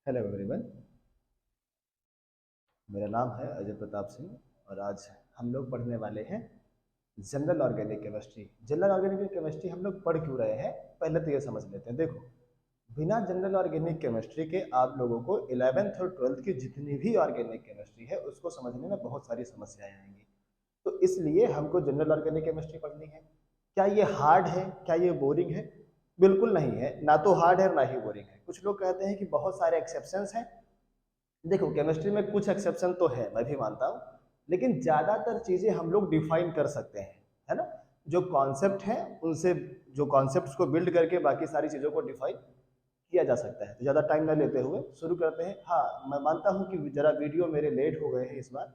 Hello everyone. मेरा नाम है अजय प्रताप सिंह और आज हम लोग पढ़ने वाले हैं general organic chemistry. General organic chemistry हम लोग पढ़ क्यों रहे हैं, पहले तो ये समझ लेते हैं। देखो, बिना जनरल ऑर्गेनिक केमिस्ट्री के आप लोगों को 11th और 12th की जितनी भी ऑर्गेनिक केमिस्ट्री है उसको समझने में बहुत सारी समस्याएं आएंगी। तो इसलिए हमको जनरल ऑर्गेनिक केमिस्ट्री पढ़नी है। क्या ये हार्ड है? क्या ये बोरिंग है? बिल्कुल नहीं है, ना तो हार्ड है ना ही बोरिंग है। कुछ लोग कहते हैं कि बहुत सारे एक्सेप्शंस हैं। देखो, केमिस्ट्री में कुछ एक्सेप्शन तो है, मैं भी मानता हूँ, लेकिन ज़्यादातर चीज़ें हम लोग डिफाइन कर सकते हैं, है ना। जो कॉन्सेप्ट है उनसे, जो कॉन्सेप्ट्स को बिल्ड करके बाकी सारी चीज़ों को डिफाइन किया जा सकता है। तो ज़्यादा टाइम न लेते हुए शुरू करते हैं। हाँ, मैं मानता हूँ कि ज़रा वीडियो मेरे लेट हो गए हैं इस बार,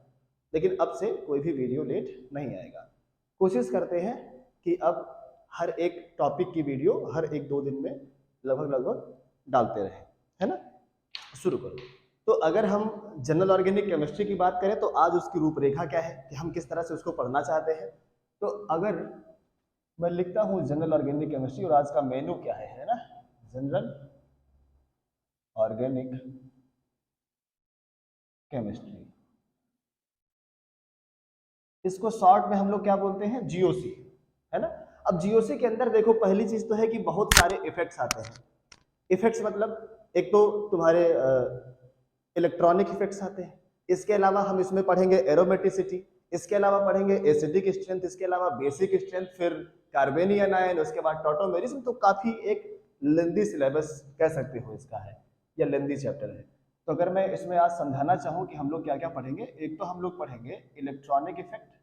लेकिन अब से कोई भी वीडियो लेट नहीं आएगा। कोशिश करते हैं कि अब हर एक टॉपिक की वीडियो हर एक दो दिन में लगभग लगभग डालते रहें, है ना। शुरू करो। तो अगर हम जनरल ऑर्गेनिक केमिस्ट्री की बात करें तो आज उसकी रूपरेखा क्या है कि हम किस तरह से उसको पढ़ना चाहते हैं। तो अगर मैं लिखता हूँ जनरल ऑर्गेनिक केमिस्ट्री और आज का मेनू क्या है ना, जनरल ऑर्गेनिक केमिस्ट्री, इसको शॉर्ट में हम लोग क्या बोलते हैं, जीओसी, है ना। अब जीओसी के अंदर देखो, पहली चीज तो है कि बहुत सारे इफेक्ट्स आते हैं। इफेक्ट्स मतलब एक तो तुम्हारे इलेक्ट्रॉनिक इफेक्ट्स आते हैं। इसके अलावा हम इसमें पढ़ेंगे एरोमेटिसिटी, इसके अलावा पढ़ेंगे एसिडिक स्ट्रेंथ, इसके अलावा बेसिक स्ट्रेंथ, फिर कार्बेनियन आयन, उसके बाद टॉटोमेरिज्म। तो काफी एक लेंदी सिलेबस कह सकते हो इसका है, या लेंदी चैप्टर है। तो अगर मैं इसमें आज समझाना चाहूँ कि हम लोग क्या क्या पढ़ेंगे, एक तो हम लोग पढ़ेंगे इलेक्ट्रॉनिक इफेक्ट।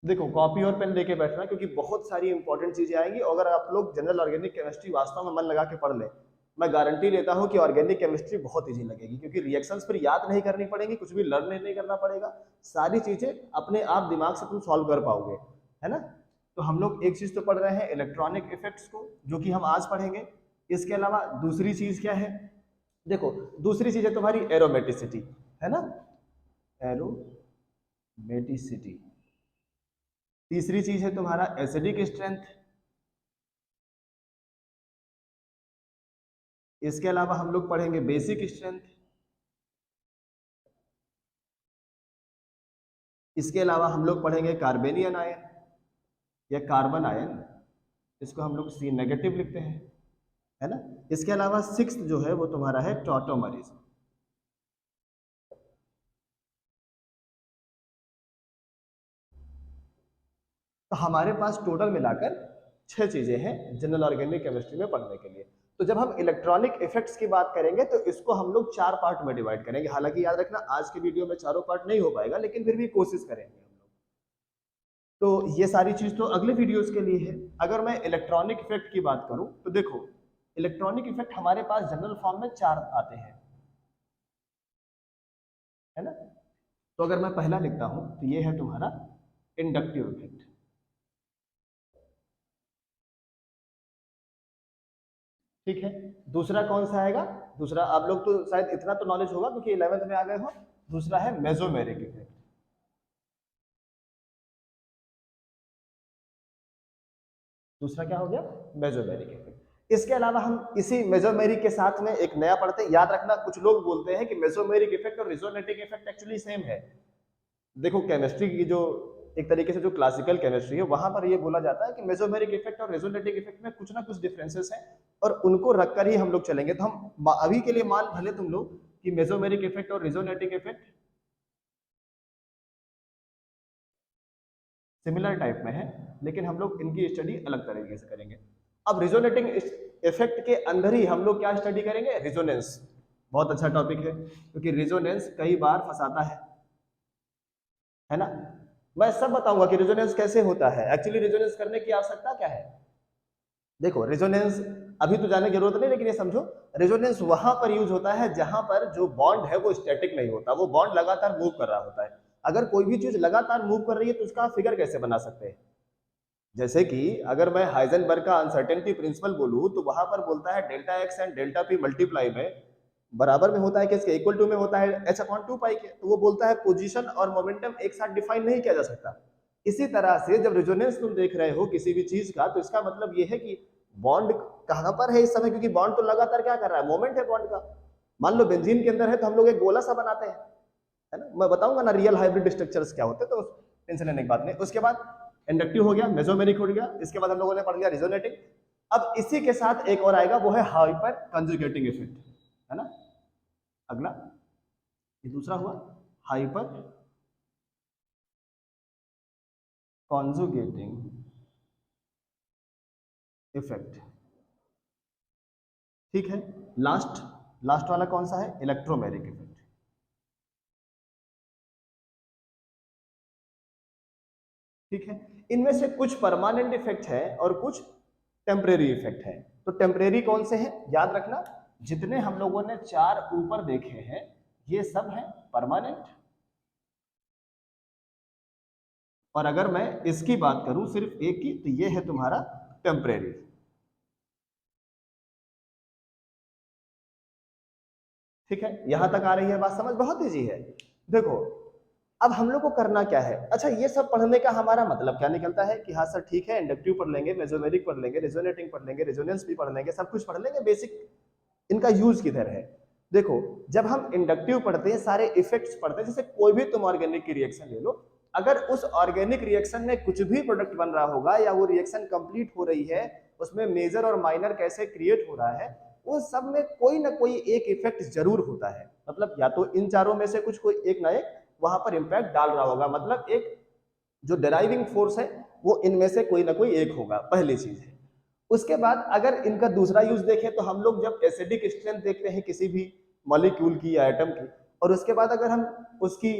देखो, कॉपी और पेन लेके बैठना, क्योंकि बहुत सारी इंपॉर्टेंट चीजें आएंगी। और अगर आप लोग जनरल ऑर्गेनिक केमिस्ट्री वास्तव में मन लगा के पढ़ लें, मैं गारंटी लेता हूं कि ऑर्गेनिक केमिस्ट्री बहुत इजी लगेगी, क्योंकि रिएक्शंस फिर याद नहीं करनी पड़ेगी, कुछ भी लर्न नहीं करना पड़ेगा। सारी चीजें अपने आप दिमाग से तुम सॉल्व कर पाओगे, है ना। तो हम लोग एक चीज तो पढ़ रहे हैं इलेक्ट्रॉनिक इफेक्ट्स को, जो कि हम आज पढ़ेंगे। इसके अलावा दूसरी चीज क्या है, देखो, दूसरी चीज है तुम्हारी एरोमेटिसिटी, है ना, एरोमेटिसिटी। तीसरी चीज है तुम्हारा एसिडिक स्ट्रेंथ। इसके अलावा हम लोग पढ़ेंगे बेसिक स्ट्रेंथ। इसके अलावा हम लोग पढ़ेंगे कार्बेनियन आयन या कार्बन आयन, इसको हम लोग सी नेगेटिव लिखते हैं, है ना। इसके अलावा सिक्स्थ जो है वो तुम्हारा है टॉटोमरीज। तो हमारे पास टोटल मिलाकर छह चीजें हैं जनरल ऑर्गेनिक केमिस्ट्री में पढ़ने के लिए। तो जब हम इलेक्ट्रॉनिक इफेक्ट्स की बात करेंगे तो इसको हम लोग चार पार्ट में डिवाइड करेंगे। हालांकि याद रखना, आज के वीडियो में चारों पार्ट नहीं हो पाएगा, लेकिन फिर भी कोशिश करेंगे हम लोग। तो ये सारी चीज तो अगले वीडियोस के लिए है। अगर मैं इलेक्ट्रॉनिक इफेक्ट की बात करूं तो देखो, इलेक्ट्रॉनिक इफेक्ट हमारे पास जनरल फॉर्म में चार आते हैं, है ना। तो अगर मैं पहला लिखता हूं तो ये है तुम्हारा इंडक्टिव इफेक्ट। ठीक है। दूसरा कौन सा आएगा? दूसरा आप लोग तो शायद इतना तो नॉलेज होगा क्योंकि 11th में आ गए हो। दूसरा है मेसोमेरिक इफेक्ट। दूसरा क्या हो गया? Mesomeric effect. इसके अलावा हम इसी मेसोमेरिक के साथ में एक नया पढ़ते हैं। याद रखना, कुछ लोग बोलते हैं कि मेसोमेरिक इफेक्ट और रिजोनेटिक इफेक्ट एक्चुअली सेम है। देखो, केमिस्ट्री की जो एक तरीके से जो क्लासिकल केमिस्ट्री है वहां पर ये बोला जाता है कि मेसोमेरिक इफेक्ट और रेजोनेटिक इफेक्ट में कुछ ना कुछ डिफरेंसेस हैं, और उनको रखकर ही हम लोग चलेंगे। तो हम अभी के लिए मान भले तुम लोग कि मेसोमेरिक इफेक्ट और रेजोनेटिक इफेक्ट सिमिलर टाइप में है, लेकिन हम लोग इनकी स्टडी अलग तरीके से करेंगे। अब रिजोनेटिंग इफेक्ट के अंदर ही हम लोग क्या स्टडी करेंगे? रिजोनेंस। बहुत अच्छा टॉपिक है, क्योंकि रिजोनेंस कई बार फंसाता है ना। मैं सब बताऊंगा कि रेजोनेंस कैसे होता है। एक्चुअली रेजोनेंस करने की आवश्यकता क्या है। देखो, रेजोनेंस अभी तो जाने की जरूरत नहीं, लेकिन ये समझो, रेजोनेंस वहां पर यूज होता है जहां पर जो बॉन्ड है वो स्टैटिक नहीं होता, वो बॉन्ड लगातार मूव कर रहा होता है। अगर कोई भी चीज लगातार मूव कर रही है तो उसका फिगर कैसे बना सकते हैं? जैसे कि अगर मैं हाइजेनबर्ग का अनसर्टेनिटी प्रिंसिपल बोलूं तो वहां पर बोलता है delta x and delta P multiply में बराबर में होता है कि इसके इक्वल टू में होता है एच अपॉन टू पाई के। तो वो बोलता है पोजीशन और मोमेंटम एक साथ डिफाइन नहीं किया जा सकता। इसी तरह से जब रेजोनेंस तुम देख रहे हो किसी भी चीज का, तो इसका मतलब ये है कि बॉन्ड कहां पर है इस समय, क्योंकि बॉन्ड तो लगातार क्या कर रहा है, मोमेंट है बॉन्ड का। मान लो बेंजीन के अंदर है तो हम लोग एक गोला सा बनाते हैं, है ना, मैं बताऊंगा ना रियल हाइब्रिड स्ट्रक्चर्स क्या होते हैं, तो टेंशन लेने की बात नहीं। उसके बाद इंडक्टिव हो गया, मेसोमेरिक हो गया, इसके बाद हम लोगों ने पढ़ लिया रिजोनेटिंग। अब इसी के साथ एक और आएगा, वो है हाइपर कंजुगेटिंग इफेक्ट, है ना। अगला ये दूसरा हुआ हाइपर कॉन्जुगेटिंग इफेक्ट, ठीक है। लास्ट लास्ट वाला कौन सा है, इलेक्ट्रोमेरिक इफेक्ट। ठीक है, इनमें से कुछ परमानेंट इफेक्ट है और कुछ टेम्परेरी इफेक्ट है। तो टेम्परेरी कौन से हैं, याद रखना, जितने हम लोगों ने चार ऊपर देखे हैं ये सब हैं परमानेंट, और अगर मैं इसकी बात करूं सिर्फ एक की, तो ये है तुम्हारा टेम्परेरी। ठीक है, यहां तक आ रही है बात समझ, बहुत ईजी है। देखो अब हम लोग को करना क्या है, अच्छा ये सब पढ़ने का हमारा मतलब क्या निकलता है कि हाँ सर ठीक है, इंडक्टिव पढ़ लेंगे, मेसोमेरिक पढ़ लेंगे, रेजोनेटिंग पढ़ लेंगे, रेजोनेंस भी पढ़ लेंगे, सब कुछ पढ़ लेंगे, बेसिक इनका यूज किधर है। देखो जब हम इंडक्टिव पढ़ते हैं सारे इफेक्ट्स पढ़ते हैं, जैसे कोई भी तुम ऑर्गेनिक की रिएक्शन ले लो, अगर उस ऑर्गेनिक रिएक्शन में कुछ भी प्रोडक्ट बन रहा होगा या वो रिएक्शन कंप्लीट हो रही है, उसमें मेजर और माइनर कैसे क्रिएट हो रहा है, वो सब में कोई ना कोई एक इफेक्ट जरूर होता है। मतलब या तो इन चारों में से कुछ कोई एक ना एक वहां पर इंपैक्ट डाल रहा होगा, मतलब एक जो ड्राइविंग फोर्स है वो इनमें से कोई ना कोई एक होगा, पहली चीज है। उसके बाद अगर इनका दूसरा यूज देखें तो हम लोग जब एसिडिक स्ट्रेंथ देखते हैं किसी भी मॉलिक्यूल की या एटम की, और उसके बाद अगर हम उसकी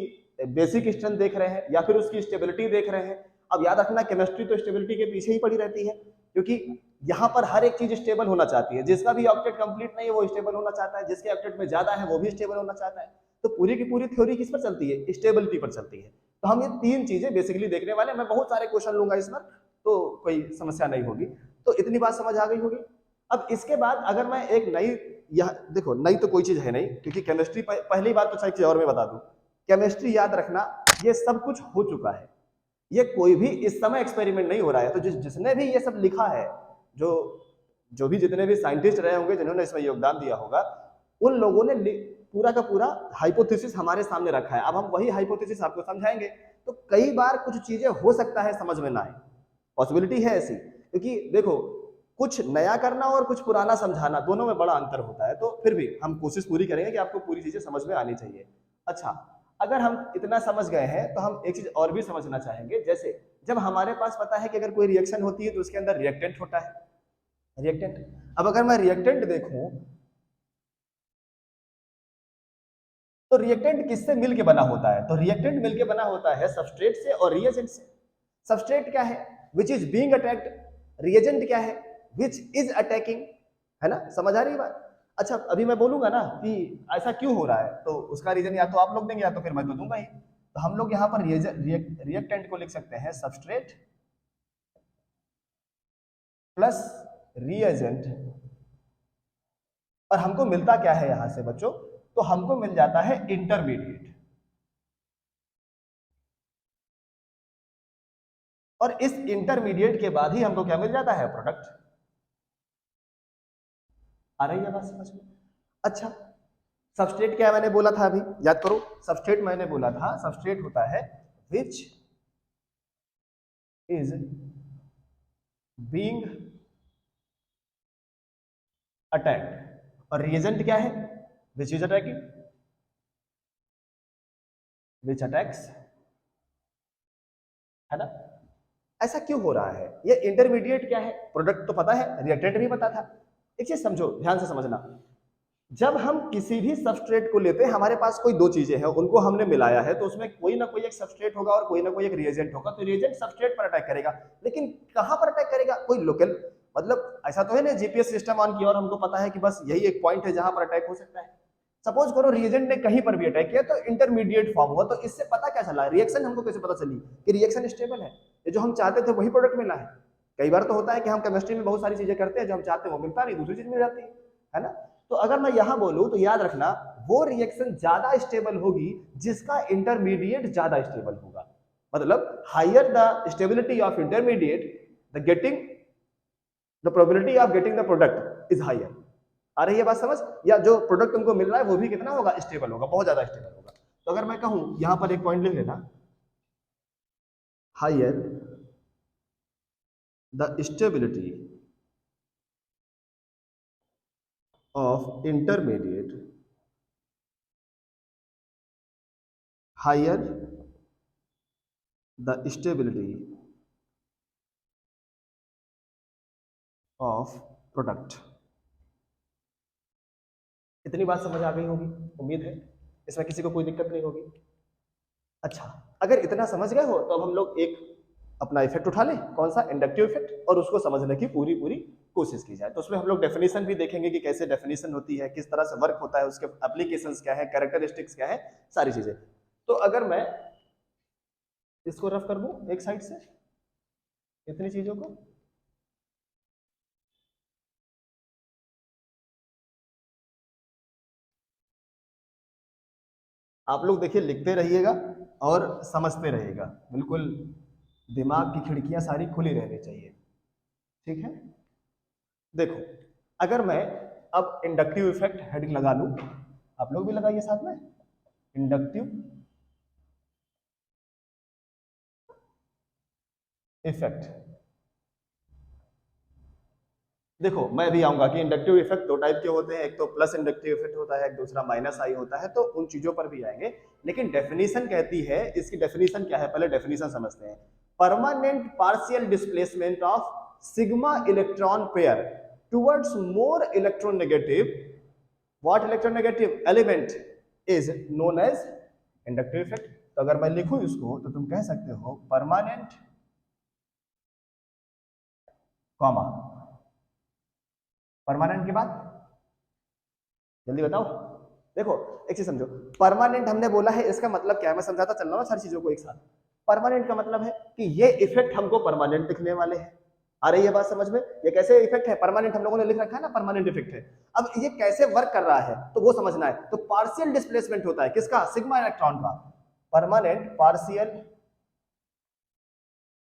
बेसिक स्ट्रेंथ देख रहे हैं या फिर उसकी स्टेबिलिटी देख रहे हैं। अब याद रखना केमिस्ट्री तो स्टेबिलिटी के पीछे ही पड़ी रहती है, क्योंकि यहाँ पर हर एक चीज स्टेबल होना चाहती है, जिसका भी ऑक्टेट कंप्लीट नहीं है वो स्टेबल होना चाहता है, जिसके ऑक्टेट में ज्यादा है वो भी स्टेबल होना चाहता है। तो पूरी की पूरी थ्योरी किस पर चलती है, स्टेबिलिटी पर चलती है। तो हम ये तीन चीजें बेसिकली देखने वाले हैं, मैं बहुत सारे क्वेश्चन लूंगा इस पर, तो कोई समस्या नहीं होगी। तो इतनी बात समझ आ गई होगी। अब इसके बाद अगर मैं एक नई, यह देखो नई तो कोई चीज है नहीं, क्योंकि केमिस्ट्री पहली बात तो चाहिए और मैं बता दूं, केमिस्ट्री याद रखना ये सब कुछ हो चुका है, ये कोई भी इस समय एक्सपेरिमेंट नहीं हो रहा है। तो जिसने भी ये सब लिखा है, जो जो भी जितने भी साइंटिस्ट रहे होंगे जिन्होंने इसमें योगदान दिया होगा, उन लोगों ने पूरा का पूरा हाइपोथेसिस हमारे सामने रखा है। अब हम वही हाइपोथेसिस आपको समझाएंगे। तो कई बार कुछ चीजें हो सकता है समझ में ना आए, पॉसिबिलिटी है ऐसी, क्योंकि देखो कुछ नया करना और कुछ पुराना समझाना दोनों में बड़ा अंतर होता है। तो फिर भी हम कोशिश पूरी करेंगे कि आपको पूरी चीजें समझ में आनी चाहिए। अच्छा, अगर हम इतना समझ गए हैं तो हम एक चीज और भी समझना चाहेंगे, जैसे जब हमारे पास पता है कि अगर कोई रिएक्शन होती है तो उसके अंदर रिएक्टेंट होता है, रिएक्टेंट। अब अगर मैं रिएक्टेंट देखूं तो रिएक्टेंट किससे मिलके बना होता है, तो रिएक्टेंट मिलके बना होता है सबस्ट्रेट से और रिएजेंट से। सबस्ट्रेट क्या है, which is being attacked, reagent क्या है, विच इज अटैकिंग, है ना, समझ आ रही बात। अच्छा अभी मैं बोलूंगा ना कि ऐसा क्यों हो रहा है, तो उसका रीजन या तो आप लोग देंगे या तो फिर मैं तो दूंगा ही। तो हम लोग यहाँ पर रिएक्टेंट को लिख सकते हैं सबस्ट्रेट प्लस रिएजेंट, और हमको मिलता क्या है यहां से बच्चों, तो हमको मिल जाता है इंटरमीडिएट, और इस इंटरमीडिएट के बाद ही हमको क्या मिल जाता है, प्रोडक्ट। आ रही है बात समझ में। अच्छा सबस्ट्रेट क्या मैंने बोला था, अभी याद करो, सबस्ट्रेट मैंने बोला था सबस्ट्रेट होता है विच इज बीइंग अटैक्ड, और रिएजेंट क्या है, which is attacking, which attacks, है ना। ऐसा क्यों हो रहा है, ये इंटरमीडिएट क्या है, प्रोडक्ट तो पता है, रिएक्टेंट भी पता था। एक चीज समझो, ध्यान से समझना, जब हम किसी भी सबस्ट्रेट को लेते हैं हमारे पास कोई दो चीजें हैं, उनको हमने मिलाया है, तो उसमें कोई ना कोई एक सबस्ट्रेट होगा और कोई ना कोई एक रिएजेंट होगा। तो रिएजेंट सबस्ट्रेट पर अटैक करेगा, लेकिन कहां पर अटैक करेगा, कोई लोकल, मतलब ऐसा तो है ना जीपीएस सिस्टम ऑन किया और हमको पता है कि बस यही एक पॉइंट है जहां पर अटैक हो सकता है। सपोज करो रिएजेंट ने कहीं पर भी अटैक किया तो इंटरमीडिएट फॉर्म हुआ, तो इससे पता क्या चला, रिएक्शन हमको कैसे पता चली कि रिएक्शन स्टेबल है, ये जो हम चाहते थे वही प्रोडक्ट मिला है। कई बार तो होता है कि हम केमिस्ट्री में बहुत सारी चीजें करते हैं, जो हम चाहते हैं वो मिलता नहीं, दूसरी चीज मिल जाती है ना। तो अगर मैं यहां बोलूं तो याद रखना वो रिएक्शन ज्यादा स्टेबल होगी जिसका इंटरमीडिएट ज्यादा स्टेबल होगा, मतलब higher the stability of intermediate the getting the probability of getting the product is higher. आ रही है बात समझ? या जो प्रोडक्ट तुमको मिल रहा है वो भी कितना होगा? स्टेबल होगा, बहुत ज्यादा स्टेबल होगा। तो अगर मैं कहूं, यहां पर एक पॉइंट लिख लेना, higher the stability of intermediate, higher the stability of product. इतनी बात समझ आ गई होगी, उम्मीद है इसमें किसी को कोई दिक्कत नहीं होगी। अच्छा, अगर इतना समझ गए हो तो अब हम लोग एक अपना इफेक्ट उठा लें, कौन सा? इंडक्टिव इफेक्ट, और उसको समझने की पूरी पूरी कोशिश की जाए। तो उसमें हम लोग डेफिनेशन भी देखेंगे कि कैसे डेफिनेशन होती है, किस तरह से वर्क होता है, उसके एप्लीकेशंस क्या है, कैरेक्टरिस्टिक्स क्या है, सारी चीजें। तो अगर मैं इसको रफ कर दूं एक साइड से, इतनी चीजों को, आप लोग देखिए लिखते रहिएगा और समझते रहिएगा, बिल्कुल दिमाग की खिड़कियां सारी खुली रहनी चाहिए, ठीक है? देखो, अगर मैं अब इंडक्टिव इफेक्ट हेडिंग लगा लूं, आप लोग भी लगाइए साथ में, इंडक्टिव इफेक्ट। देखो, मैं भी आऊंगा कि इंडक्टिव इफेक्ट दो टाइप के होते हैं, एक तो प्लस इंडक्टिव इफेक्ट होता है, एक दूसरा माइनस आई होता है, तो उन चीजों पर भी आएंगे। लेकिन डेफिनेशन कहती है, इसकी डेफिनेशन क्या है, पहले डेफिनेशन समझते हैं। Permanent partial displacement of sigma electron pair towards more electronegative, what electronegative element is known as inductive effect. तो अगर मैं लिखूं इसको तो तुम कह सकते हो परमानेंट कॉमा, परमानेंट के बाद जल्दी बताओ। देखो, एक चीज समझो, परमानेंट हमने बोला है, इसका मतलब क्या है, मैं समझाता चल रहा हूं सारी चीजों को एक साथ। परमानेंट का मतलब है कि ये इफेक्ट हमको परमानेंट दिखने वाले हैं। आ रही है बात समझ में? ये कैसे इफेक्ट है? परमानेंट हम लोगों ने लिख रखा है ना, परमानेंट इफेक्ट है। अब ये कैसे वर्क कर रहा है तो वो समझना है। तो पार्शियल डिस्प्लेसमेंट होता है किसका? सिग्मा इलेक्ट्रॉन का। Permanent partial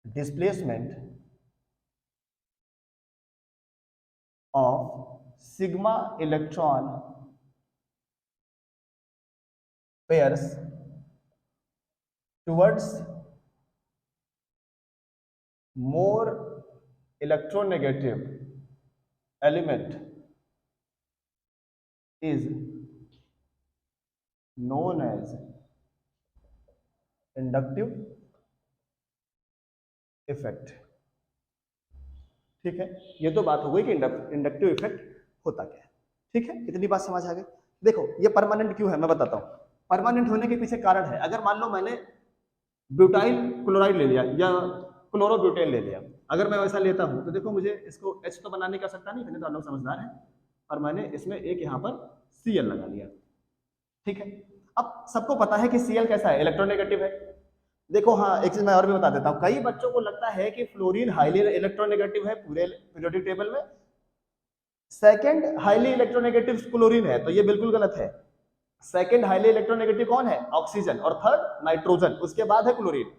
displacement of sigma electron pairs towards more electronegative element is known as inductive effect। ठीक है, ये तो बात हो गई कि इंडक्टिव इफेक्ट होता क्या है। ठीक है, इतनी बात समझ आ गई। देखो, ये परमानेंट क्यों है मैं बताता हूं। परमानेंट होने के पीछे कारण है। अगर मान लो मैंने ब्यूटाइल क्लोराइड ले लिया या क्लोरोब्यूटेन ले लिया, अगर मैं वैसा लेता हूं तो देखो, मुझे इसको H तो बनाने की आवश्यकता नहीं, मैंने तो आप लोग समझदार है, और मैंने इसमें एक यहां पर Cl लगा लिया। ठीक है, अब सबको पता है कि Cl कैसा है? इलेक्ट्रोनेगेटिव है। देखो, हाँ, एक चीज मैं और भी बता देता हूं, कई बच्चों को लगता है कि फ्लोरीन हाईली इलेक्ट्रोनेगेटिव है पूरे पीरियोडिक टेबल में, सेकंड हाईली इलेक्ट्रोनेगेटिव क्लोरीन है, तो ये बिल्कुल गलत है। सेकंड हाईली इलेक्ट्रोनेगेटिव कौन है? ऑक्सीजन, और थर्ड नाइट्रोजन, उसके बाद है क्लोरीन।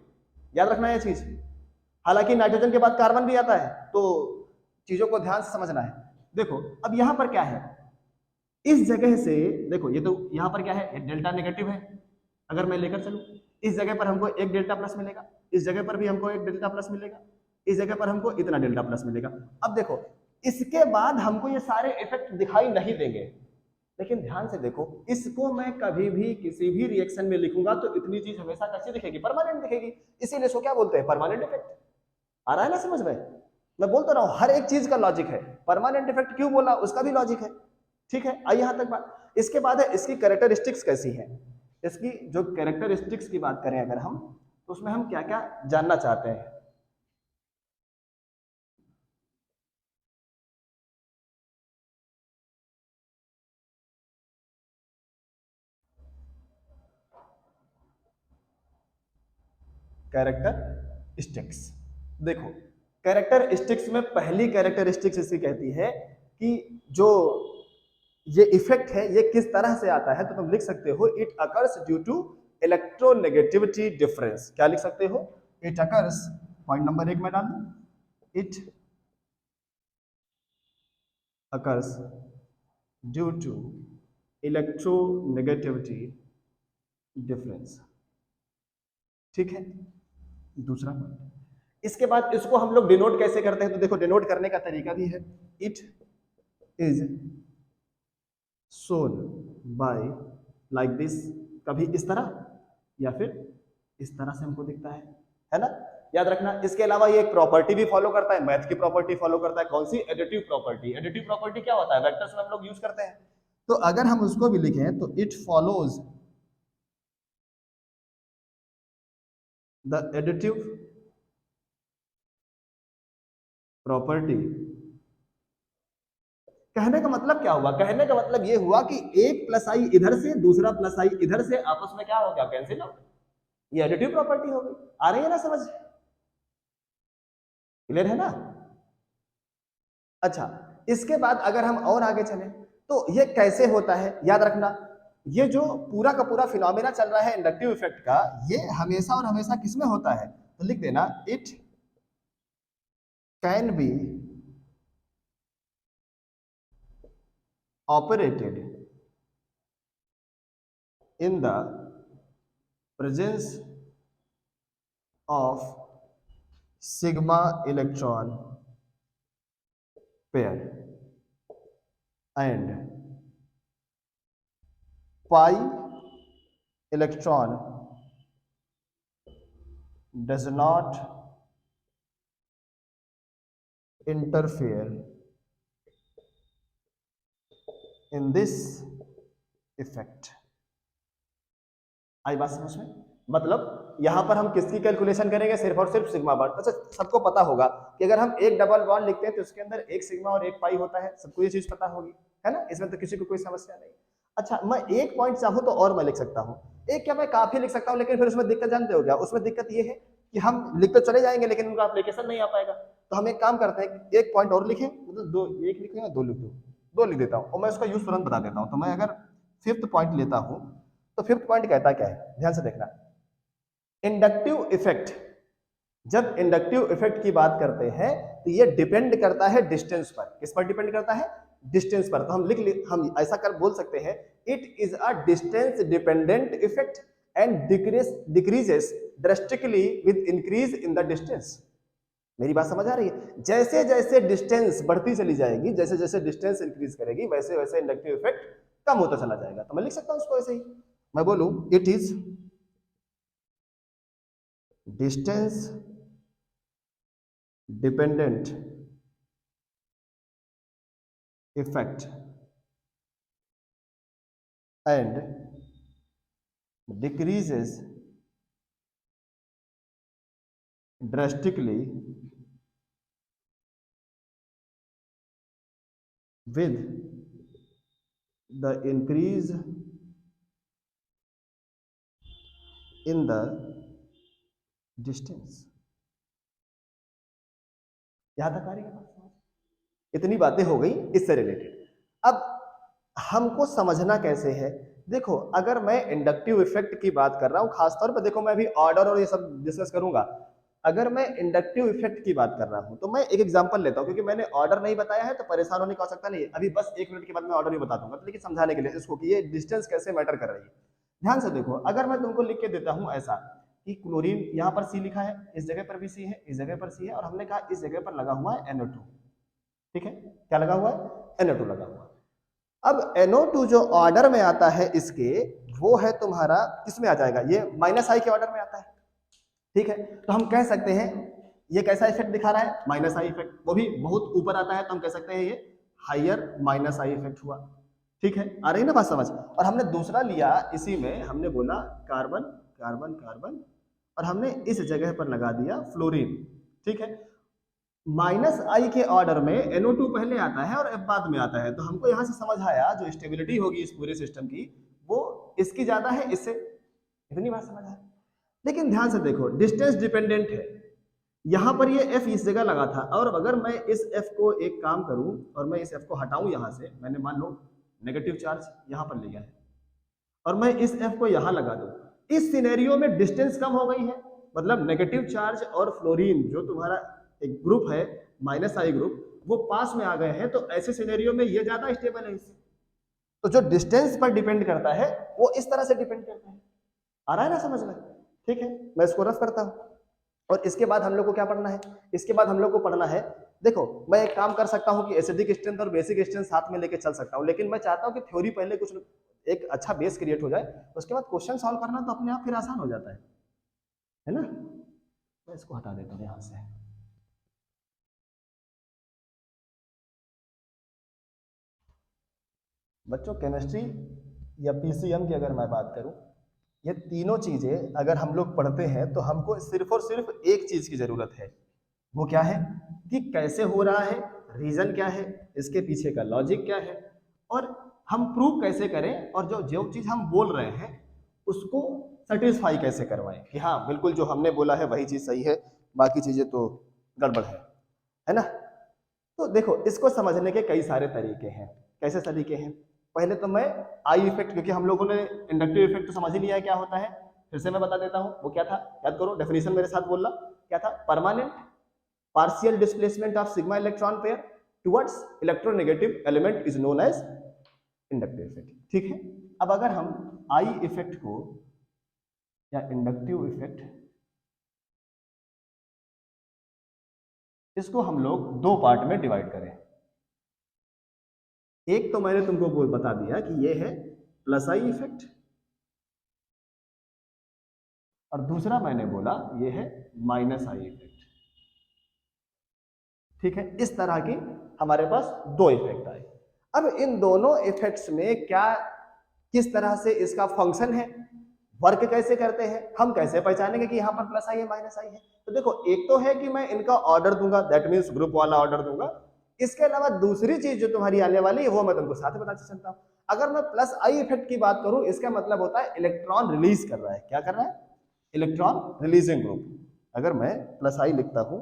याद रखना है ये चीज। हालांकि नाइट्रोजन के बाद कार्बन भी आता है, तो चीजों को ध्यान से समझना है। देखो, अब यहां पर क्या है, इस जगह से देखो, ये तो यहां पर क्या है, ये डेल्टा नेगेटिव है। अगर मैं लेकर चलूं, इस जगह पर हमको एक डेल्टा प्लस मिलेगा, इस जगह पर भी हमको एक डेल्टा प्लस मिलेगा, इस जगह पर हमको इतना डेल्टा प्लस मिलेगा। अब देखो, इसके बाद हमको ये सारे इफेक्ट दिखाई नहीं देंगे, लेकिन ध्यान से देखो, इसको मैं कभी भी किसी भी रिएक्शन में लिखूंगा तो इतनी चीज हमेशा कैसी दिखेगी? परमानेंट दिखेगी। इसीलिए इसको क्या बोलते हैं? Permanent effect. आ रहा है ना समझ में? मैं बोलता रहा हूं, हर एक चीज का लॉजिक है। परमानेंट इफेक्ट क्यों बोला, उसका भी लॉजिक है। ठीक है, आइए यहां तक बात। इसके बाद है इसकी कैरेक्टरिस्टिक्स कैसी है। इसकी जो कैरेक्टरिस्टिक्स की बात करें अगर हम, तो उसमें हम क्या क्या जानना चाहते हैं। कैरेक्टरिस्टिक्स, देखो, कैरेक्टरिस्टिक्स में पहली कैरेक्टरिस्टिक्स इसकी कहती है कि जो ये इफेक्ट है ये किस तरह से आता है, तो तुम लिख सकते हो it occurs due to electronegativity difference. क्या लिख सकते हो? इट अकर्स, पॉइंट नंबर 1 में डाल दो, it occurs due to electronegativity difference। ठीक है, दूसरा पॉइंट। इसके बाद इसको हम लोग डिनोट कैसे करते हैं, तो देखो डिनोट करने का तरीका भी है। It is shown by like this, कभी इस तरह या फिर इस तरह से हमको दिखता है ना। याद रखना, इसके अलावा ये एक प्रॉपर्टी भी फॉलो करता है, मैथ की प्रॉपर्टी फॉलो करता है। कौन सी? Additive property. एडिटिव प्रॉपर्टी क्या होता है? वेक्टर्स में हम लोग यूज करते हैं। तो अगर हम उसको भी लिखें तो it follows the additive property. कहने का मतलब क्या हुआ? कहने का मतलब ये हुआ कि एक प्लस आई इधर से, दूसरा प्लस आई इधर से, आपस में क्या हो गया? कैंसिल हो। ये एडिटिव प्रॉपर्टी हो गई। आ रही है ना समझ? क्लियर है ना? अच्छा, इसके बाद अगर हम और आगे चले तो ये कैसे होता है, याद रखना, ये जो पूरा का पूरा फिनोमेना चल रहा है इंडक्टिव इफेक्ट का, ये हमेशा और हमेशा किसमें होता है? तो लिख देना, it can be operated in the presence of sigma electron pair and pi electron does not interfere in this effect। आई बात समझ में? मतलब यहां पर हम किसकी कैलकुलेशन करेंगे? सिर्फ और सिर्फ सिग्मा बॉन्ड। अच्छा, सबको पता होगा कि अगर हम एक डबल बॉन्ड लिखते हैं तो उसके अंदर एक सिग्मा और एक पाई होता है। सबको ये चीज पता होगी, है ना? इसमें तो किसी को कोई समस्या नहीं। अच्छा, मैं एक पॉइंट चाहूं तो और मैं लिख सकता हूं। एक क्या, मैं काफी लिख सकता हूं, लेकिन फिर उसमें दिक्कत जानते हो क्या? उसमें दिक्कत ये है कि हम लिख तो चले जाएंगे लेकिन उनका एप्लीकेशन नहीं आ पाएगा। तो हम एक काम करते हैं, एक पॉइंट और लिखें, मतलब दो, एक लिखें या दो लिख दूं? दो लिख देता हूं और मैं उसका यूज तुरंत बता देता हूं। तो मैं अगर फिफ्थ पॉइंट लेता हूं तो फिफ्थ पॉइंट कहता क्या है, ध्यान से देखना। इंडक्टिव इफेक्ट, जब इंडक्टिव इफेक्ट की बात करते हैं तो ये डिपेंड करता है डिस्टेंस पर। किस पर डिपेंड करता है? डिस्टेंस पर। तो हम ऐसा कर बोल सकते हैं, it is a distance dependent effect and decreases drastically with increase in the distance. मेरी बात समझ आ रही है? जैसे जैसे डिस्टेंस बढ़ती चली जाएगी, जैसे जैसे डिस्टेंस इंक्रीज करेगी, वैसे वैसे इंडक्टिव इफेक्ट कम होता चला जाएगा। तो मैं लिख सकता हूं उसको ऐसे ही, मैं बोलूं it is distance dependent effect and decreases drastically with the increase in the distance। यहां तक आ रही है बात? इतनी बातें हो गई इससे रिलेटेड। अब हमको समझना कैसे है? देखो, अगर मैं इंडक्टिव इफेक्ट की बात कर रहा हूं, खासतौर पर देखो, मैं अभी ऑर्डर और ये सब डिस्कस करूंगा। अगर मैं इंडक्टिव इफेक्ट की बात कर रहा हूं तो मैं एक एग्जांपल लेता हूं, क्योंकि मैंने ऑर्डर नहीं बताया है तो परेशान होने का आवश्यकता नहीं है। अभी बस 1 मिनट के बाद मैं ऑर्डर ही बता दूंगा, तो लेकिन समझाने के लिए इसको कि ये डिस्टेंस कैसे मैटर कर रही है। ध्यान से देखो, अगर मैं तुमको लिख के देता हूं ऐसा कि क्लोरीन, यहां पर सी लिखा है, इस जगह पर भी सी है, इस जगह पर सी है, और हमने कहा इस जगह पर लगा हुआ है NO2। ठीक है, क्या लगा हुआ है? NO2 लगा हुआ है। अब NO2 जो ऑर्डर में आता है इसके, वो है तुम्हारा, किसमें आ जाएगा? ये -I के ऑर्डर में आता है। ठीक है, तो हम कह सकते हैं ये कैसा इफेक्ट दिखा रहा है? -I effect. वो भी बहुत ऊपर आता है तो हम कह सकते हैं ये हायर -I इफेक्ट हुआ। ठीक है, आ रही ना बात समझ? और हमने दूसरा लिया, इसी में हमने बोला कार्बन कार्बन कार्बन, और हमने इस जगह पर लगा दिया फ्लोरीन। ठीक है, -I के ऑर्डर में NO2 पहले आता है और F बाद में आता है। तो हमको यहां से समझ आया जो स्टेबिलिटी होगी इस पूरे सिस्टम की, वो इसकी ज्यादा है इससे। इतनी बात समझ आया? लेकिन ध्यान से देखो, डिस्टेंस डिपेंडेंट है। यहां पर ये F इस जगह लगा था, और अगर मैं इस F को एक काम करूं और मैं इस F को हटाऊं यहां से, मैंने मान लो नेगेटिव चार्ज यहां पर लिया है, और मैं इस F को यहां लगा दूं, इस सिनेरियो में डिस्टेंस कम हो गई है। मतलब नेगेटिव चार्ज और फ्लोरीन जो तुम्हारा एक ग्रुप है -I ग्रुप, वो पास में आ गए हैं, तो ऐसे सिनेरियो में ये ज्यादा स्टेबल है इससे। तो जो डिस्टेंस पर डिपेंड करता है वो इस तरह से डिपेंड करता है। आ रहा है ना समझ में? ठीक है, मैं इसको रफ करता हूं। और इसके बाद हम लोग को क्या पढ़ना है? इसके बाद हम लोग को पढ़ना है, देखो मैं एक काम कर सकता हूं कि एसिडिक स्ट्रेंथ और बेसिक स्ट्रेंथ साथ में लेके चल सकता हूं, लेकिन मैं चाहता हूं कि थ्योरी पहले कुछ एक अच्छा बेस क्रिएट हो जाए, उसके बाद क्वेश्चन सॉल्व करना तो अपने आप फिर आसान हो जाता है ना? मैं इसको हटा देता हूं यहां से। बच्चों केमिस्ट्री या पीसीएम की अगर मैं बात करूं, ये तीनों चीजें अगर हम लोग पढ़ते हैं तो हमको सिर्फ और सिर्फ एक चीज की जरूरत है। वो क्या है? कि कैसे हो रहा है, रीजन क्या है, इसके पीछे का लॉजिक क्या है, और हम प्रूव कैसे करें, और जो जो चीज हम बोल रहे हैं उसको सेटिस्फाई कैसे करवाएं कि हाँ बिल्कुल जो हमने बोला है वही चीज सही है, बाकी चीजें तो गड़बड़ है ना? तो देखो इसको समझने के कई सारे तरीके हैं। कैसे तरीके हैं? पहले तो मैं आई इफेक्ट, क्योंकि हम लोगों ने इंडक्टिव इफेक्ट तो समझ ही लिया है क्या होता है, फिर से मैं बता देता हूं वो क्या था। याद करो, डेफिनेशन मेरे साथ बोलना। क्या था? Permanent partial displacement of sigma electron pair towards electronegative element is known as inductive effect. ठीक है, अब अगर हम आई इफेक्ट को या इंडक्टिव इफेक्ट, इसको हम लोग दो पार्ट में डिवाइड करें। एक तो मैंने तुमको बता दिया कि ये है प्लस आई इफेक्ट, और दूसरा मैंने बोला ये है माइनस आई इफेक्ट। ठीक है, इस तरह की हमारे पास दो इफेक्ट आए। अब इन दोनों इफेक्ट्स में क्या, किस तरह से इसका फंक्शन है, वर्क कैसे करते हैं, हम कैसे पहचानेंगे कि यहाँ पर प्लस आई है माइनस आई है? तो देखो, एक तो है कि मैं इनका ऑर्डर दूंगा, दैट मीन्स ग्रुप वाला ऑर्डर दूंगा। इसके अलावा दूसरी चीज जो तुम्हारी आने वाली है वो मैं तुमको साथ बता सकता हूँ। अगर मैं प्लस आई इफेक्ट की बात करूं, इसका मतलब होता है इलेक्ट्रॉन रिलीज कर रहा है। क्या कर रहा है? Electron releasing group. अगर मैं प्लस आई लिखता हूं,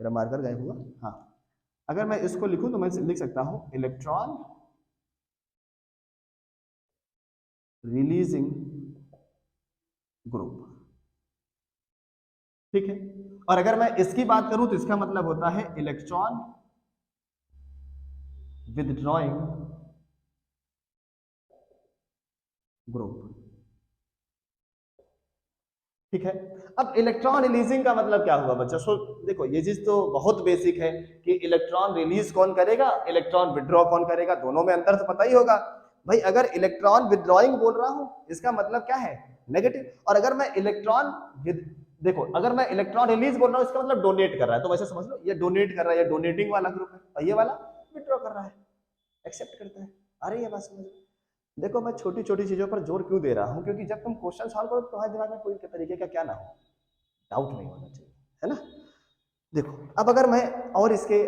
मेरा मार्कर गायब हुआ, हाँ, अगर मैं इसको लिखूं तो मैं लिख सकता हूं इलेक्ट्रॉन रिलीजिंग ग्रुप। ठीक है, और अगर मैं इसकी बात करूं तो इसका मतलब होता है इलेक्ट्रॉन विथड्रॉइंग ग्रुप। ठीक है, अब इलेक्ट्रॉन रिलीजिंग का मतलब क्या हुआ बच्चा? सो देखो, ये चीज तो बहुत बेसिक है कि इलेक्ट्रॉन रिलीज कौन करेगा, इलेक्ट्रॉन विड्रॉ कौन करेगा, दोनों में अंतर तो पता ही होगा भाई। अगर इलेक्ट्रॉन विड्रॉइंग बोल रहा हूं, इसका मतलब क्या है? नेगेटिव। और अगर मैं इलेक्ट्रॉन देखो, अगर मैं इलेक्ट्रॉन रिलीज बोल रहा हूं, इसका मतलब डोनेट कर रहा है, तो वैसे समझ लो ये डोनेट कर रहा है, ये डोनेटिंग वाला ग्रुप है, और ये वाला विड्रॉ कर रहा है, एक्सेप्ट करता है। अरे ये बात समझ लो। देखो, मैं छोटी छोटी चीजों पर जोर क्यों दे रहा हूं? क्योंकि जब तुम क्वेश्चन सॉल्व करो तुम्हारे दिमाग में कोई तरीके का क्या ना हो, डाउट नहीं होना चाहिए, है ना? देखो, अब अगर मैं और इसके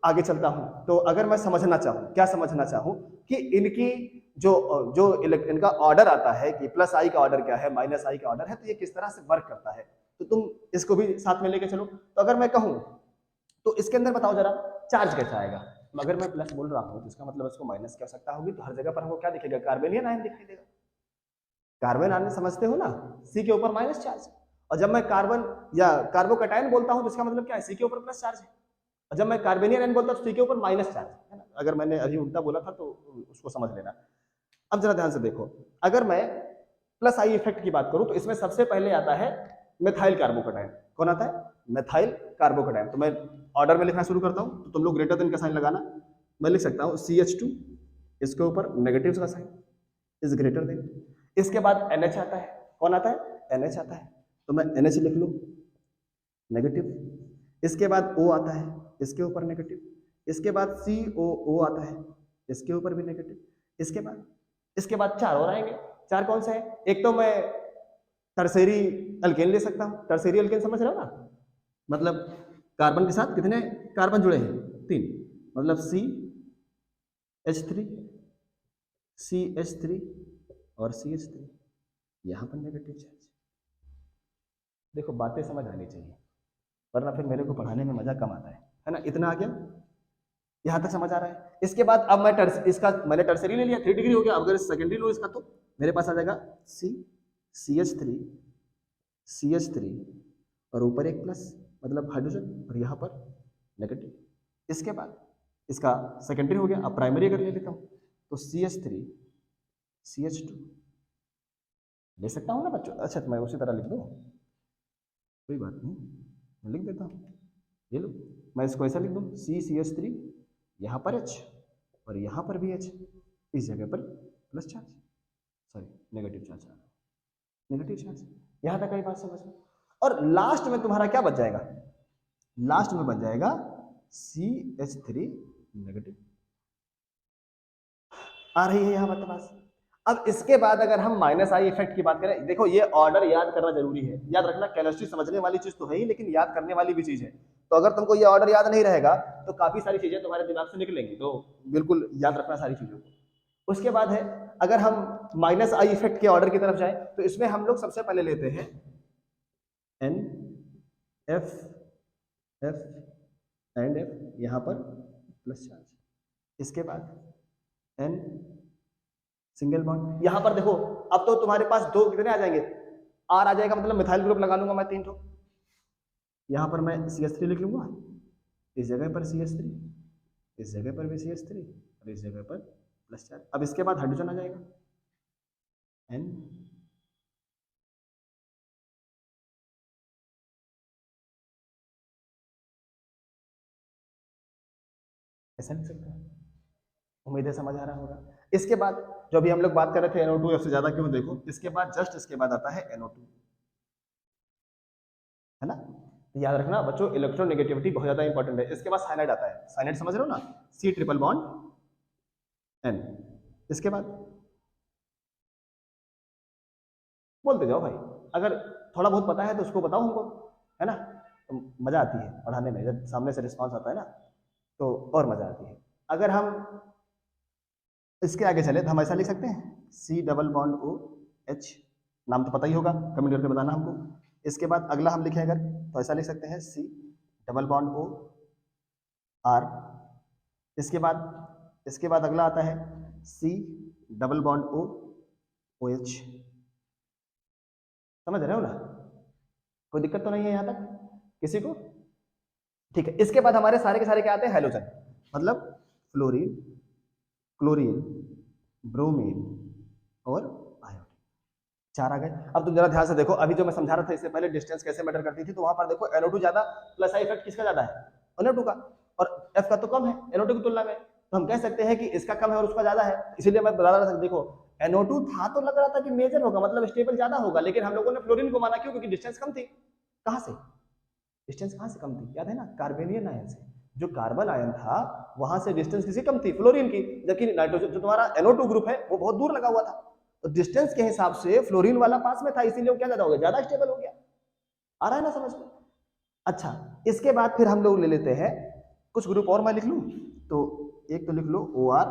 आगे चलता हूं, तो अगर मैं समझना चाहूं, क्या समझना चाहूं कि इनकी जो जो इनका ऑर्डर आता है कि प्लस आई का ऑर्डर क्या है, माइनस आई का ऑर्डर है, तो ये किस तरह से वर्क करता है, तो तुम इसको भी साथ में लेके चलो। तो अगर मैं कहूं तो इसके अंदर बताओ जरा, चार्ज कैसा आएगा? अगर मैं प्लस बोल रहा हूं तो इसका मतलब इसको माइनस की आवश्यकता होगी, तो हर जगह पर हमको क्या दिखेगा? कार्बनियन आयन दिखाई देगा। कार्बन आयन समझते हो ना, सी के ऊपर माइनस चार्ज। और जब मैं कार्बन या कार्बोकैटायन बोलता हूं तो इसका मतलब क्या है? सी के ऊपर प्लस चार्ज है। और जब मैं कार्बनियन आयन बोलता हूं तो सी के ऊपर माइनस चार्ज है ना? अगर मैंने अभी उल्टा बोला था तो उसको समझ लेना। अब जरा ध्यान से देखो, अगर मैं प्लस आई इफेक्ट की बात करूं तो इसमें सबसे पहले आता है मेथाइल कार्बोकैटायन। कौन आता है? Methyl carbocation. तो मैं ऑर्डर में लिखना शुरू करता हूं, तो तुम लोग ग्रेटर देन का साइन लगाना। मैं लिख सकता हूं CH2, इसके ऊपर नेगेटिव का साइन, इज ग्रेटर देन। इसके बाद NH आता है। कौन आता है? NH आता है, तो मैं NH लिख लूं, नेगेटिव। इसके बाद O आता है, इसके ऊपर नेगेटिव। इसके बाद COO आता है, इसके ऊपर भी नेगेटिव। इसके बाद चार और आएंगे। चार कौन से हैं? एक तो मैं टर्सेरी अल्केन ले सकता हूं। टर्सेरी अल्केन समझ रहे हो ना? मतलब कार्बन के साथ कितने कार्बन जुड़े हैं? 3। मतलब CH3, CH3 और CH3, यहां पर नेगेटिव चार्ज। देखो, बातें समझ आनी चाहिए, वरना फिर मेरे को पढ़ाने में मजा कम आता है ना? इतना आ गया, यहां तक समझ आ रहा है? इसके बाद अब मैं इसका मैंने टर्सरी ले लिया, 3 डिग्री हो गया। अगर सेकेंडरी लो इसका, तो मेरे पास आ जाएगा CH3, CH3 और ऊपर एक प्लस, मतलब हाइड्रोजन, और यहाँ पर नेगेटिव। इसके बाद इसका सेकेंडरी हो गया। अब प्राइमरी अगर ले लेता हूँ तो CH3 CH2 ले सकता हूँ ना बच्चों। अच्छा तो मैं उसी तरह लिख दूँ, कोई बात नहीं, मैं लिख देता हूँ। ये लो, मैं इसको ऐसा लिख दूँ CCH3, यहाँ पर H और यहाँ पर भी H, इस जगह पर plus charge, sorry negative charge आ रहा है, नेगेटिव चार्ज। यहाँ तक आई बात समझ में। और लास्ट में तुम्हारा क्या बच जाएगा, लास्ट में बच जाएगा CH3 नेगेटिव। आ रही है यहाँ पर पास। अब इसके बाद अगर हम माइनस आई इफेक्ट की बात करें, देखो ये ऑर्डर याद करना जरूरी है, याद रखना केमिस्ट्री समझने वाली चीज तो है ही, लेकिन याद करने वाली भी चीज है। तो अगर तुमको ये ऑर्डर याद नहीं रहेगा तो काफी सारी चीजें तुम्हारे दिमाग से निकलेंगी, तो बिल्कुल याद रखना सारी चीजों को। उसके बाद है, अगर हम माइनस आई इफेक्ट के ऑर्डर की तरफ जाए तो इसमें हम लोग सबसे पहले लेते हैं N F F and F, यहाँ पर प्लस चार्ज, इसके बाद N सिंगल बॉन्ड। यहां पर देखो अब तो तुम्हारे पास दो कितने आ जाएंगे, R आ जाएगा, मतलब मिथाइल ग्रुप लगा लूंगा मैं 3 ठो। यहां पर मैं CH3 लिख लूंगा, इस जगह पर CH3, इस जगह पर भी CH3 और इस जगह पर प्लस चार्ज। अब इसके बाद हाइड्रोजन आ जाएगा N, ऐसा लिख सकते हैं। उम्मीद है समझ आ रहा होगा। इसके बाद जो भी हम लोग बात कर रहे थे NO2 से ज्यादा क्यों, देखो इसके बाद जस्ट इसके बाद आता है NO2, है ना। तो याद रखना बच्चों, इलेक्ट्रोनेगेटिविटी बहुत ज्यादा इंपॉर्टेंट है। इसके बाद साइनाइड आता है, साइनाइड समझ रहे हो ना, C ट्रिपल बॉन्ड N। इसके बाद बोलते जाओ भाई, अगर थोड़ा बहुत पता है तो उसको बताओ हमको, है ना। तो मजा आती है पढ़ाने में, जब सामने से रिस्पांस आता है ना तो और मजा आती है। अगर हम इसके आगे चले तो हम ऐसा लिख सकते हैं C double bond O H, नाम तो पता ही होगा, कमेंट करके बताना हमको। इसके बाद अगला हम लिखें अगर तो ऐसा लिख सकते हैं C double bond O R। इसके बाद अगला आता है C double bond O OH। समझ रहे हो ना, कोई दिक्कत तो नहीं है यहाँ तक किसी को, ठीक है। इसके बाद हमारे सारे के सारे क्या आते हैं, हेलोजन, मतलब फ्लोरीन, क्लोरीन, ब्रोमीन और आयोडीन, 4 आ गए। अब तुम जरा ध्यान से देखो, अभी जो मैं समझा रहा था इससे पहले डिस्टेंस कैसे मैटर करती थी, तो वहां पर देखो NO2 ज्यादा, प्लस आई इफेक्ट किसका ज्यादा है, NO2 का, और F का तो कम है NO2 की तुलना में, तो हम कह सकते हैं कि इसका कम है और उसका ज्यादा है। इसीलिए मैं बता रहा था, देखो NO2 था तो लग रहा था कि मेजर होगा, मतलब स्टेबल ज्यादा होगा, लेकिन हम लोगों ने फ्लोरीन को माना, क्यों, क्योंकि डिस्टेंस कम थी। कहां से, डिस्टेंस कहां से कम थी, याद है ना, कार्बेनियन आयन से। जो कार्बन आयन था वहां से डिस्टेंस किसी कम थी, फ्लोरीन की, जबकि नाइट्रोजन जो तुम्हारा NO2 ग्रुप है वो बहुत दूर लगा हुआ था, तो डिस्टेंस के हिसाब से फ्लोरीन वाला पास में था, इसीलिए वो क्या ज्यादा हो गया, ज्यादा स्टेबल हो गया। आ रहा है ना समझ में। अच्छा, इसके बाद फिर हम लोग ले लेते हैं कुछ ग्रुप और, मैं लिख लूं तो एक तो लिख लो OR,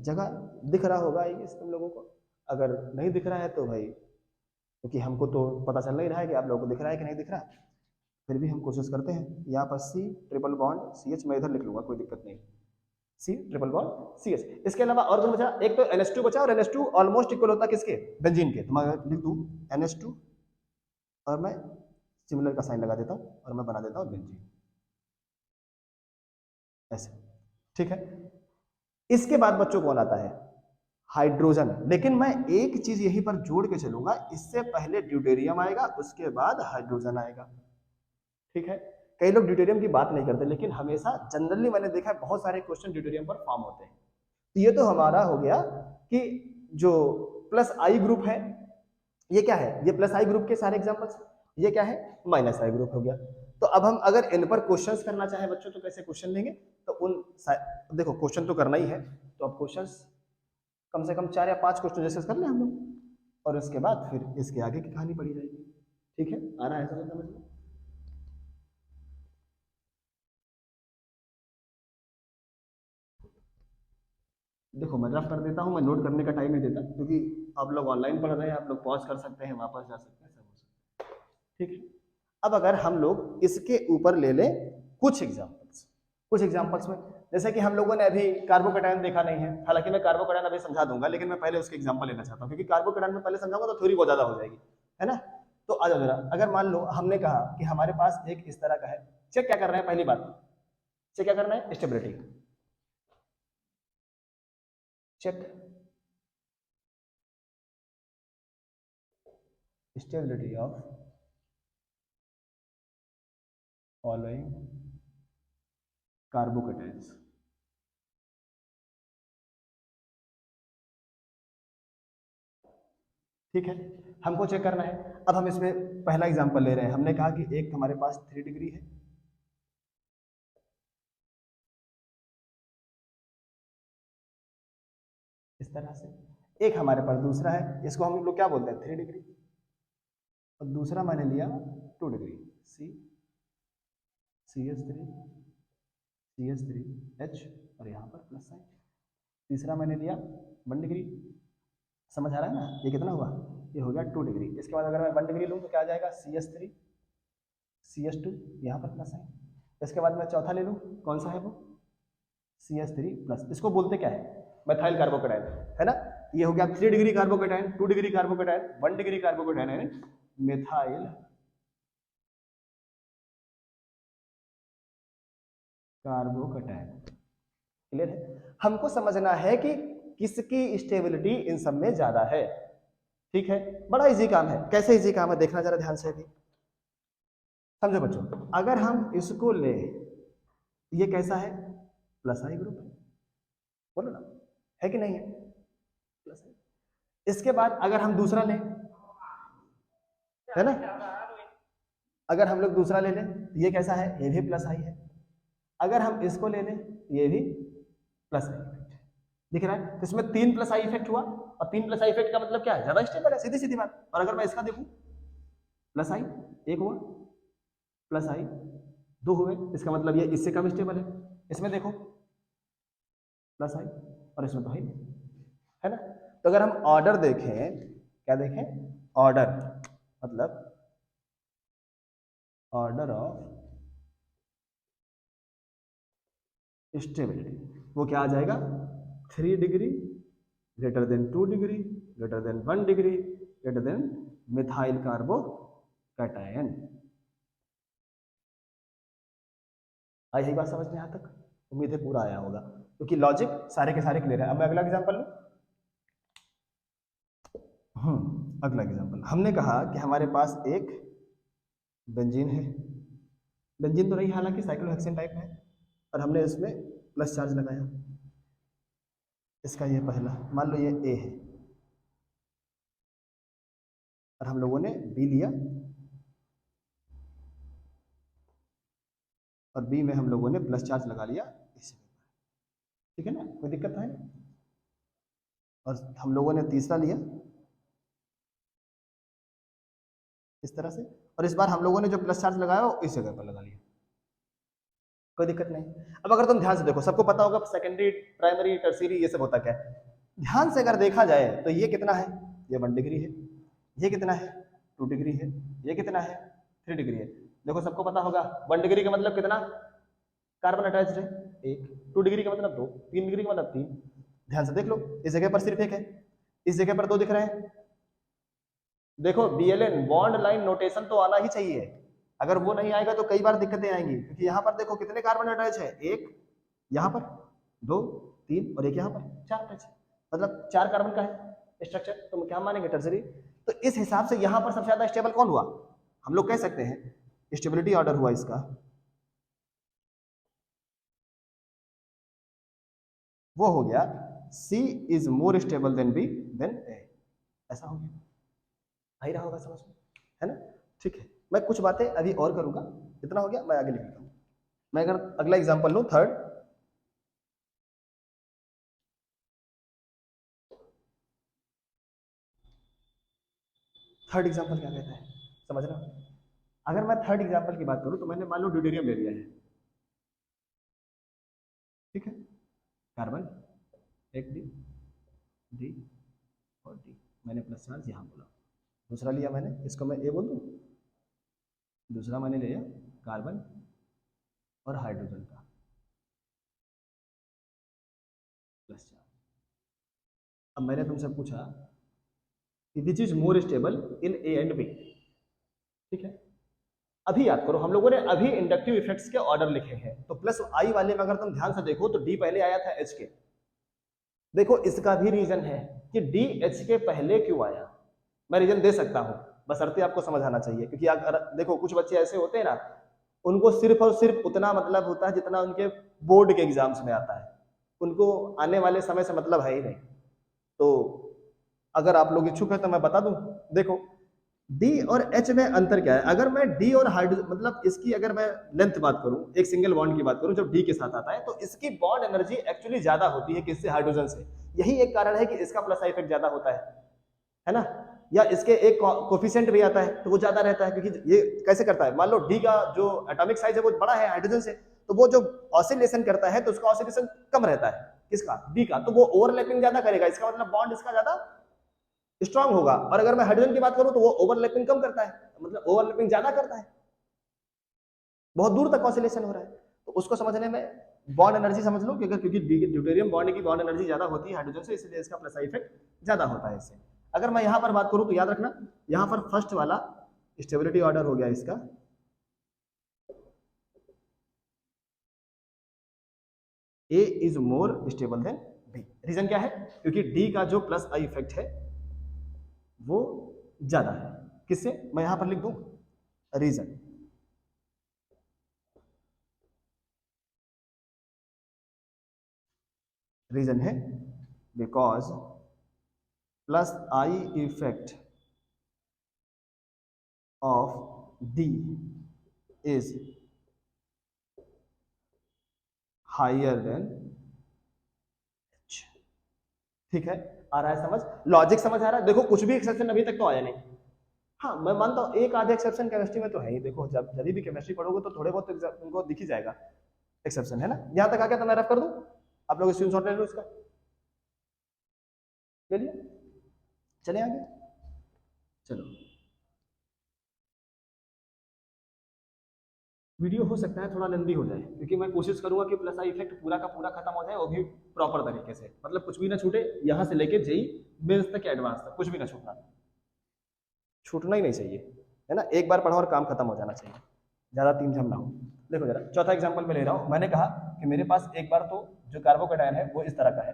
जगह दिख रहा होगा ये तुम लोगों को, अगर नहीं दिख रहा है तो भाई, क्योंकि हमको तो पता चल नहीं रहा है कि आप लोगों को दिख रहा है कि नहीं दिख रहा है, फिर भी हम कोशिश करते हैं। यहाँ पर C ट्रिपल बॉन्ड CH, मैं इधर लिख लूंगा कोई दिक्कत नहीं, C ट्रिपल बॉन्ड CH। इसके अलावा और कौन बचा, एक तो NH2 बचा, और NH2 ऑलमोस्ट इक्वल होता है किसके, बेंजीन के, तो मैं लिख दूं NH2 और मैं सिमिलर का साइन लगा देता हूँ और मैं बना देता हूँ बेंजीन, ऐसे, ठीक है। इसके बाद बच्चों कौन आता है, हाइड्रोजन, लेकिन मैं एक चीज यहीं पर जोड़ के चलूंगा, इससे पहले ड्यूटेरियम आएगा, उसके बाद हाइड्रोजन आएगा, ठीक है। कई लोग ड्यूटेरियम की बात नहीं करते, लेकिन हमेशा जनरली मैंने देखा है बहुत सारे क्वेश्चन ड्यूटेरियम पर फॉर्म होते हैं। तो ये तो हमारा हो गया कि जो प्लस आई ग्रुप है, ये क्या है, ये प्लस आई ग्रुप के सारे एग्जांपल्स, ये क्या है, माइनस आई ग्रुप हो गया। तो अब हम अगर इन पर क्वेश्चंस करना चाहे बच्चों तो कैसे क्वेश्चन लेंगे, तो देखो क्वेश्चन तो करना ही है, तो अब क्वेश्चंस कम से कम 4 या 5 क्वेश्चन डिस्कस कर लें हम लोग, और उसके बाद फिर इसके आगे की कहानी पढ़ी जाएगी, ठीक है। आ रहा है समझ में। देखो मैं रफ कर देता हूँ, मैं नोट करने का टाइम नहीं देता, क्योंकि आप लोग ऑनलाइन पढ़ रहे हैं, आप लोग पॉज कर सकते हैं, वापस जा सकते हैं, सब हो सकता है, ठीक है। अब अगर हम लोग इसके ऊपर ले लें कुछ एग्जांपल्स में, जैसे कि हम लोगों ने अभी कार्बोकेटायन देखा नहीं है, हालांकि मैं कार्बोकेटायन अभी समझा दूंगा, लेकिन मैं पहले उसके एग्जांपल लेना चाहता हूँ, क्योंकि कार्बोकेटायन में पहले समझाऊंगा तो थ्योरी बहुत ज्यादा हो जाएगी, है ना। तो आ जाओ जरा, अगर मान लो हमने कहा कि हमारे पास एक इस तरह का है, चेक क्या कर रहे हैं, पहली बात से क्या करना है, stability check, stability of following carbocations. ठीक है, हमको चेक करना है। अब हम इसमें पहला एग्जांपल ले रहे हैं। हमने कहा कि एक हमारे पास 3 डिग्री है, इस तरह से। एक हमारे पास दूसरा है, इसको हम लोग क्या बोलते हैं, 3 डिग्री। और दूसरा मैंने लिया 2 डिग्री, सी CH3 CH3H, और यहाँ पर प्लस साइन। तीसरा मैंने लिया 1 डिग्री। समझ आ रहा है ना, ये कितना हुआ, ये हो गया 2 डिग्री। इसके बाद अगर मैं 1 डिग्री लूँ तो क्या आ जाएगा, CH3 CH2, यहाँ पर प्लस साइन। इसके बाद मैं चौथा ले लूँ, कौन सा है वो, CH3 प्लस। इसको बोलते क्या है, मेथाइल कार्बोकेटाइन, है ना। ये हो गया 3 degree carbocation, 2 degree carbocation, 1 degree carbocation and methyl carbocation. Clear है। हमको समझना है कि किसकी स्टेबिलिटी इन सब में ज्यादा है। ठीक है, बड़ा इजी काम है। कैसे इजी काम है देखना जरा ध्यान से भी, समझो बच्चों। अगर हम इसको ले, ये कैसा है, प्लस आई ग्रुप है, बोलो ना, है कि नहीं है, प्लस आई। इसके बाद अगर हम दूसरा लें, है ना, अगर हम लोग दूसरा ले लें तो ये कैसा है, ये भी प्लस आई है। अगर हम इसको ले लें, ये भी प्लस आई इफेक्ट दिख रहा है। तो इसमें 3 प्लस आई इफेक्ट हुआ, और 3 प्लस आई इफेक्ट का मतलब क्या है, ज्यादा स्टेबल है, सीधी सीधी बात। और अगर मैं इसका देखूं, प्लस आई एक हुआ, प्लस आई 2 हुए, इसका मतलब ये इससे कम स्टेबल है। इसमें देखो प्लस आई, और इसमें तो है ना। तो अगर हम ऑर्डर देखें, क्या देखें, ऑर्डर मतलब ऑर्डर ऑफ स्टेबिलिटी, वो क्या आ जाएगा, 3 degree greater than 2 degree greater than 1 degree greater than methyl carbocation. आई यही बात समझ में यहाँ तक, उम्मीद है पूरा आया होगा, क्योंकि लॉजिक सारे के सारे क्लियर है। अब मैं अगला एग्जांपल लूं। अगला एग्जांपल, हमने कहा कि हमारे पास एक बेंजीन है, बेंजीन तो नहीं हालांकि साइक्लोहेक्सेन टाइप है, और हमने इसमें प्लस चार्ज लगाया। इसका ये पहला, मान लो ये ए है, और हम लोगों ने बी लिया, और बी में हम लोगों ने प्लस चार्ज लगा लिया इस, ठीक है ना, कोई दिक्कत तो है नहीं। और हम लोगों ने तीसरा लिया इस तरह से, और इस बार हम लोगों ने जो प्लस चार्ज लगाया वो इस जगह पर लगा लिया, कोई दिक्कत नहीं। अब अगर तुम ध्यान से देखो, सबको पता होगा सेकेंडरी प्राइमरी टर्सरी ये सब होता क्या है। ध्यान से अगर देखा जाए तो ये कितना है, ये 1 डिग्री है, ये कितना है 2 डिग्री है, ये कितना है 3 डिग्री है। देखो सबको पता होगा 1 डिग्री का मतलब कितना कार्बन अटैच्ड है, 1, 2 डिग्री का मतलब 2, 3 डिग्री का मतलब 3। ध्यान से देख लो, इस जगह पर सिर्फ एक है, इस जगह पर 2 दिख रहे हैं। देखो BLN बॉन्ड लाइन नोटेशन तो आना ही चाहिए, अगर वो नहीं आएगा तो कई बार दिक्कतें आएंगी। क्योंकि यहाँ पर देखो कितने कार्बन अटैच है, एक यहाँ पर, 2, 3, और एक यहाँ पर 4 अटैच है, मतलब 4 कार्बन का है स्ट्रक्चर, तो क्या मानेंगे टर्सरी। तो इस हिसाब से यहाँ पर सबसे ज्यादा स्टेबल कौन हुआ, हम लोग कह सकते हैं स्टेबिलिटी ऑर्डर हुआ इसका, वो हो गया C is more stable than B than A, ऐसा हो गया। आ ही रहा होगा समझ में, है ना। ठीक है, मैं कुछ बातें अभी और करूंगा, इतना हो गया, मैं आगे लिखता हूँ। मैं अगर अगला एग्जांपल लूँ, थर्ड एग्जांपल क्या कहता है, समझ रहा हूँ। अगर मैं थर्ड एग्जांपल की बात करूँ तो मैंने मान लो ड्यूटेरियम ले लिया है, ठीक है, कार्बन एक डी, डी और डी, मैंने प्लस चार्ज यहाँ बोला। दूसरा लिया मैंने, इसको मैं ए बोल दूँ, दूसरा मैंने लिया कार्बन और हाइड्रोजन का प्लस चार्ज। अब मैंने तुमसे पूछा कि which is more stable in A and B, ठीक है। अभी याद करो, हम लोगों ने अभी इंडक्टिव इफेक्ट्स के ऑर्डर लिखे हैं, तो प्लस आई वाले में अगर तुम ध्यान से देखो तो डी पहले आया था एच के। देखो इसका भी रीजन है कि डी एच के पहले क्यों आया, मैं रीजन दे सकता हूं, बशर्ते आपको समझ आना चाहिए। क्योंकि अगर देखो कुछ बच्चे ऐसे होते हैं ना, उनको सिर्फ और सिर्फ उतना मतलब होता है जितना उनके बोर्ड के एग्जाम्स में आता है, उनको आने वाले समय से मतलब है ही नहीं। तो अगर आप लोग इच्छुक है तो मैं बता दूं, देखो डी और एच में अंतर क्या है। अगर मैं डी और हाइड्रोजन मतलब इसकी अगर मैं लेंथ बात करूं, एक सिंगल बॉन्ड की बात करूं जब डी के साथ आता है, तो इसकी बॉन्ड एनर्जी एक्चुअली ज्यादा होती है किससे, हाइड्रोजन से। यही एक कारण है कि इसका प्लस इफेक्ट ज्यादा होता है ना। या इसके एक कोफिशिएंट भी आता है तो वो ज्यादा रहता है, क्योंकि ये कैसे करता है, मान लो डी का जो एटॉमिक साइज है वो बड़ा है हाइड्रोजन से, तो वो जो ऑसिलेशन करता है तो उसका ऑसिलेशन कम रहता है किसका, डी का, तो वो ओवरलैपिंग ज्यादा करेगा, इसका मतलब बॉन्ड इसका ज्यादा स्ट्रांग होगा। और अगर मैं हाइड्रोजन की बात करूं तो वो ओवरलैपिंग कम करता है, मतलब ओवरलैपिंग ज्यादा करता है, बहुत दूर तक ऑसिलेशन हो रहा है। तो उसको समझने में बॉन्ड एनर्जी समझ लो, क्योंकि ड्यूटेरियम बॉन्ड की बॉन्ड एनर्जी ज्यादा होती है हाइड्रोजन से, इसलिए इसका प्लस इफेक्ट ज्यादा होता है इससे। अगर मैं यहां पर बात करूं तो याद रखना, यहां पर फर्स्ट वाला स्टेबिलिटी ऑर्डर हो गया इसका, A is more stable than B. Reason क्या है, क्योंकि डी का जो प्लस आई इफेक्ट है वो ज्यादा है किससे, मैं यहां पर लिख दूं रीजन। रीजन है because plus I effect of D is higher than H. ठीक है, आ रहा है समझ, लॉजिक समझ आ रहा है। देखो कुछ भी एक्सेप्शन अभी तक तो आया नहीं। हाँ मैं मानता हूँ एक आधे एक्सेप्शन केमिस्ट्री में तो है ही। देखो जब भी केमिस्ट्री पढ़ोगे तो थोड़े बहुत उनको दिख ही जाएगा एक्सेप्शन, है ना। यहाँ तक आ गया तो मैं रफ कर दूं, आप लोग स्क्रीनशॉट ले लो इसका, ले लिया, चले आगे। चलो वीडियो हो सकता है थोड़ा लंबी हो जाए, क्योंकि मैं कोशिश करूंगा कि प्लस आई इफेक्ट पूरा का पूरा खत्म हो जाए, वो भी प्रॉपर तरीके से, मतलब कुछ भी ना छूटे, यहाँ से लेके जेई मेंस तक एडवांस तक कुछ भी ना छूटना, छूटना ही नहीं चाहिए, है ना। एक बार पढ़ो और काम खत्म हो जाना चाहिए, ज्यादा तीन झम ना हो। देखो जरा चौथा एग्जांपल मैं ले रहा हूँ। मैंने कहा कि मेरे पास एक बार तो जो कार्बोकेटायन है वो इस तरह का है,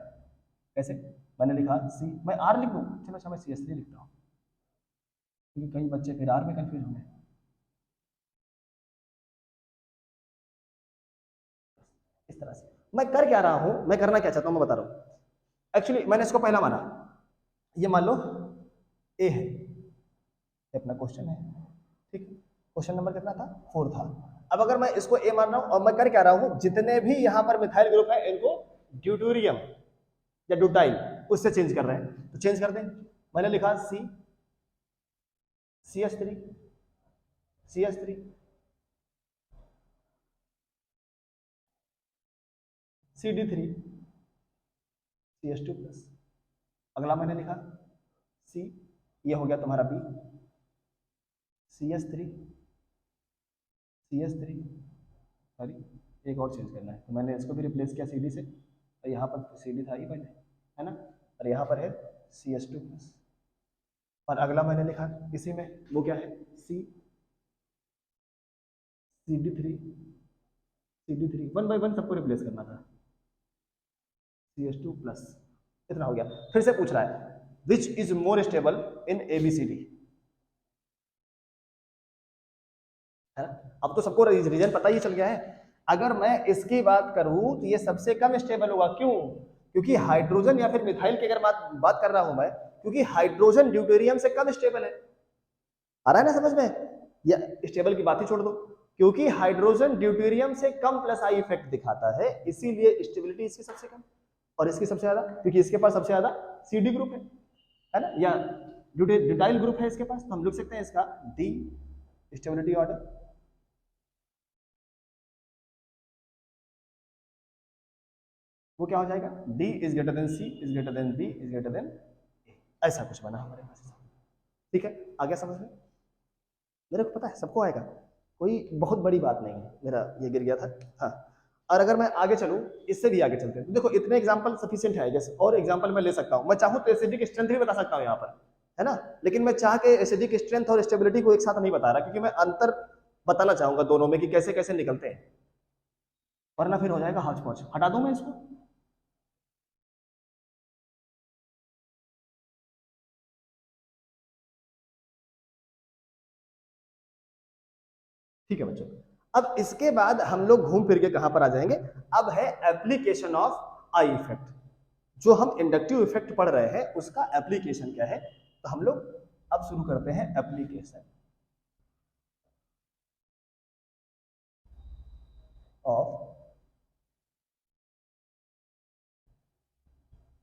कैसे, मैंने लिखा सी, मैं आर लिख दूँ, चलो अच्छा मैं CH3 लिखता हूँ, क्योंकि कई बच्चे फिर आर में कंफ्यूज होंगे। इस तरह से मैं कर क्या रहा हूं, मैं करना क्या चाहता हूं मैं बता रहा हूं। एक्चुअली मैंने इसको पहला माना, ये मान लो ए है, ये अपना क्वेश्चन है, ठीक। क्वेश्चन नंबर कितना था, 4 था। अब अगर मैं इसको ए मान रहा हूं और मैं कर क्या रहा हूं, जितने भी यहां पर मिथाइल ग्रुप है इनको ड्यूटेरियम या ड्यूटाइल उससे चेंज कर रहे हैं, तो चेंज कर दें। मैंने लिखा सी CH3 CH3 CD3 CH2 plus. अगला मैंने लिखा सी, ये हो गया तुम्हारा बी, CH3 CH3, सॉरी एक और चेंज करना है, तो मैंने इसको भी रिप्लेस किया CD से, और यहाँ पर CD था ही पहले, है ना, और यहाँ पर है CH2 प्लस। और अगला मैंने लिखा इसी में, वो क्या है C CD3 one by one सबको रिप्लेस करना था, CH2 प्लस, इतना हो गया। फिर से पूछ रहा है विच is more stable in ABCD, है ना। अब तो सबको रीजन पता ही चल गया है। अगर मैं इसकी बात करूं तो ये सबसे कम स्टेबल होगा, क्यों, क्योंकि हाइड्रोजन या फिर मिथाइल की अगर बात कर रहा हूं मैं, क्योंकि हाइड्रोजन ड्यूटेरियम से कम स्टेबल है। आ रहा है ना समझ में, या स्टेबल की बात ही छोड़ दो, क्योंकि हाइड्रोजन ड्यूटेरियम से कम प्लस आई इफेक्ट दिखाता है, इसीलिए स्टेबिलिटी इसकी सबसे कम और इसकी सबसे ज्यादा, क्योंकि इसके पास सबसे ज्यादा CD ग्रुप है ना, या ड्यूटाइल ग्रुप है इसके पास, तो हम लिख सकते हैं इसका डी स्टेबिलिटी ऑर्डर। वो क्या हो जाएगा, D is greater than C is greater than B is greater than A, ऐसा कुछ बना हमारे पास। ठीक है, आ गया समझ में, मेरे को पता है सबको आएगा, कोई बहुत बड़ी बात नहीं है। मेरा ये गिर गया था, हाँ। और अगर मैं आगे चलूं, इससे भी आगे चलते हैं, तो देखो इतने एग्जांपल सफिशिएंट है, जैसे और एग्जांपल मैं ले सकता हूं, मैं चाहूं तो एसिडिक स्ट्रेंथ भी बता सकता हूं यहाँ पर, है ना, लेकिन मैं चाह के एसिडिक स्ट्रेंथ और स्टेबिलिटी को एक साथ नहीं बता रहा, क्योंकि मैं अंतर बताना चाहूंगा दोनों में कि कैसे कैसे निकलते हैं, वरना फिर हो जाएगा हौच पौच। हटा दूं मैं इसको? ठीक है बच्चों, अब इसके बाद हम लोग घूम फिर के कहां पर आ जाएंगे, अब है एप्लीकेशन ऑफ आई इफेक्ट। जो हम इंडक्टिव इफेक्ट पढ़ रहे हैं उसका एप्लीकेशन क्या है, तो हम लोग अब शुरू करते हैं एप्लीकेशन ऑफ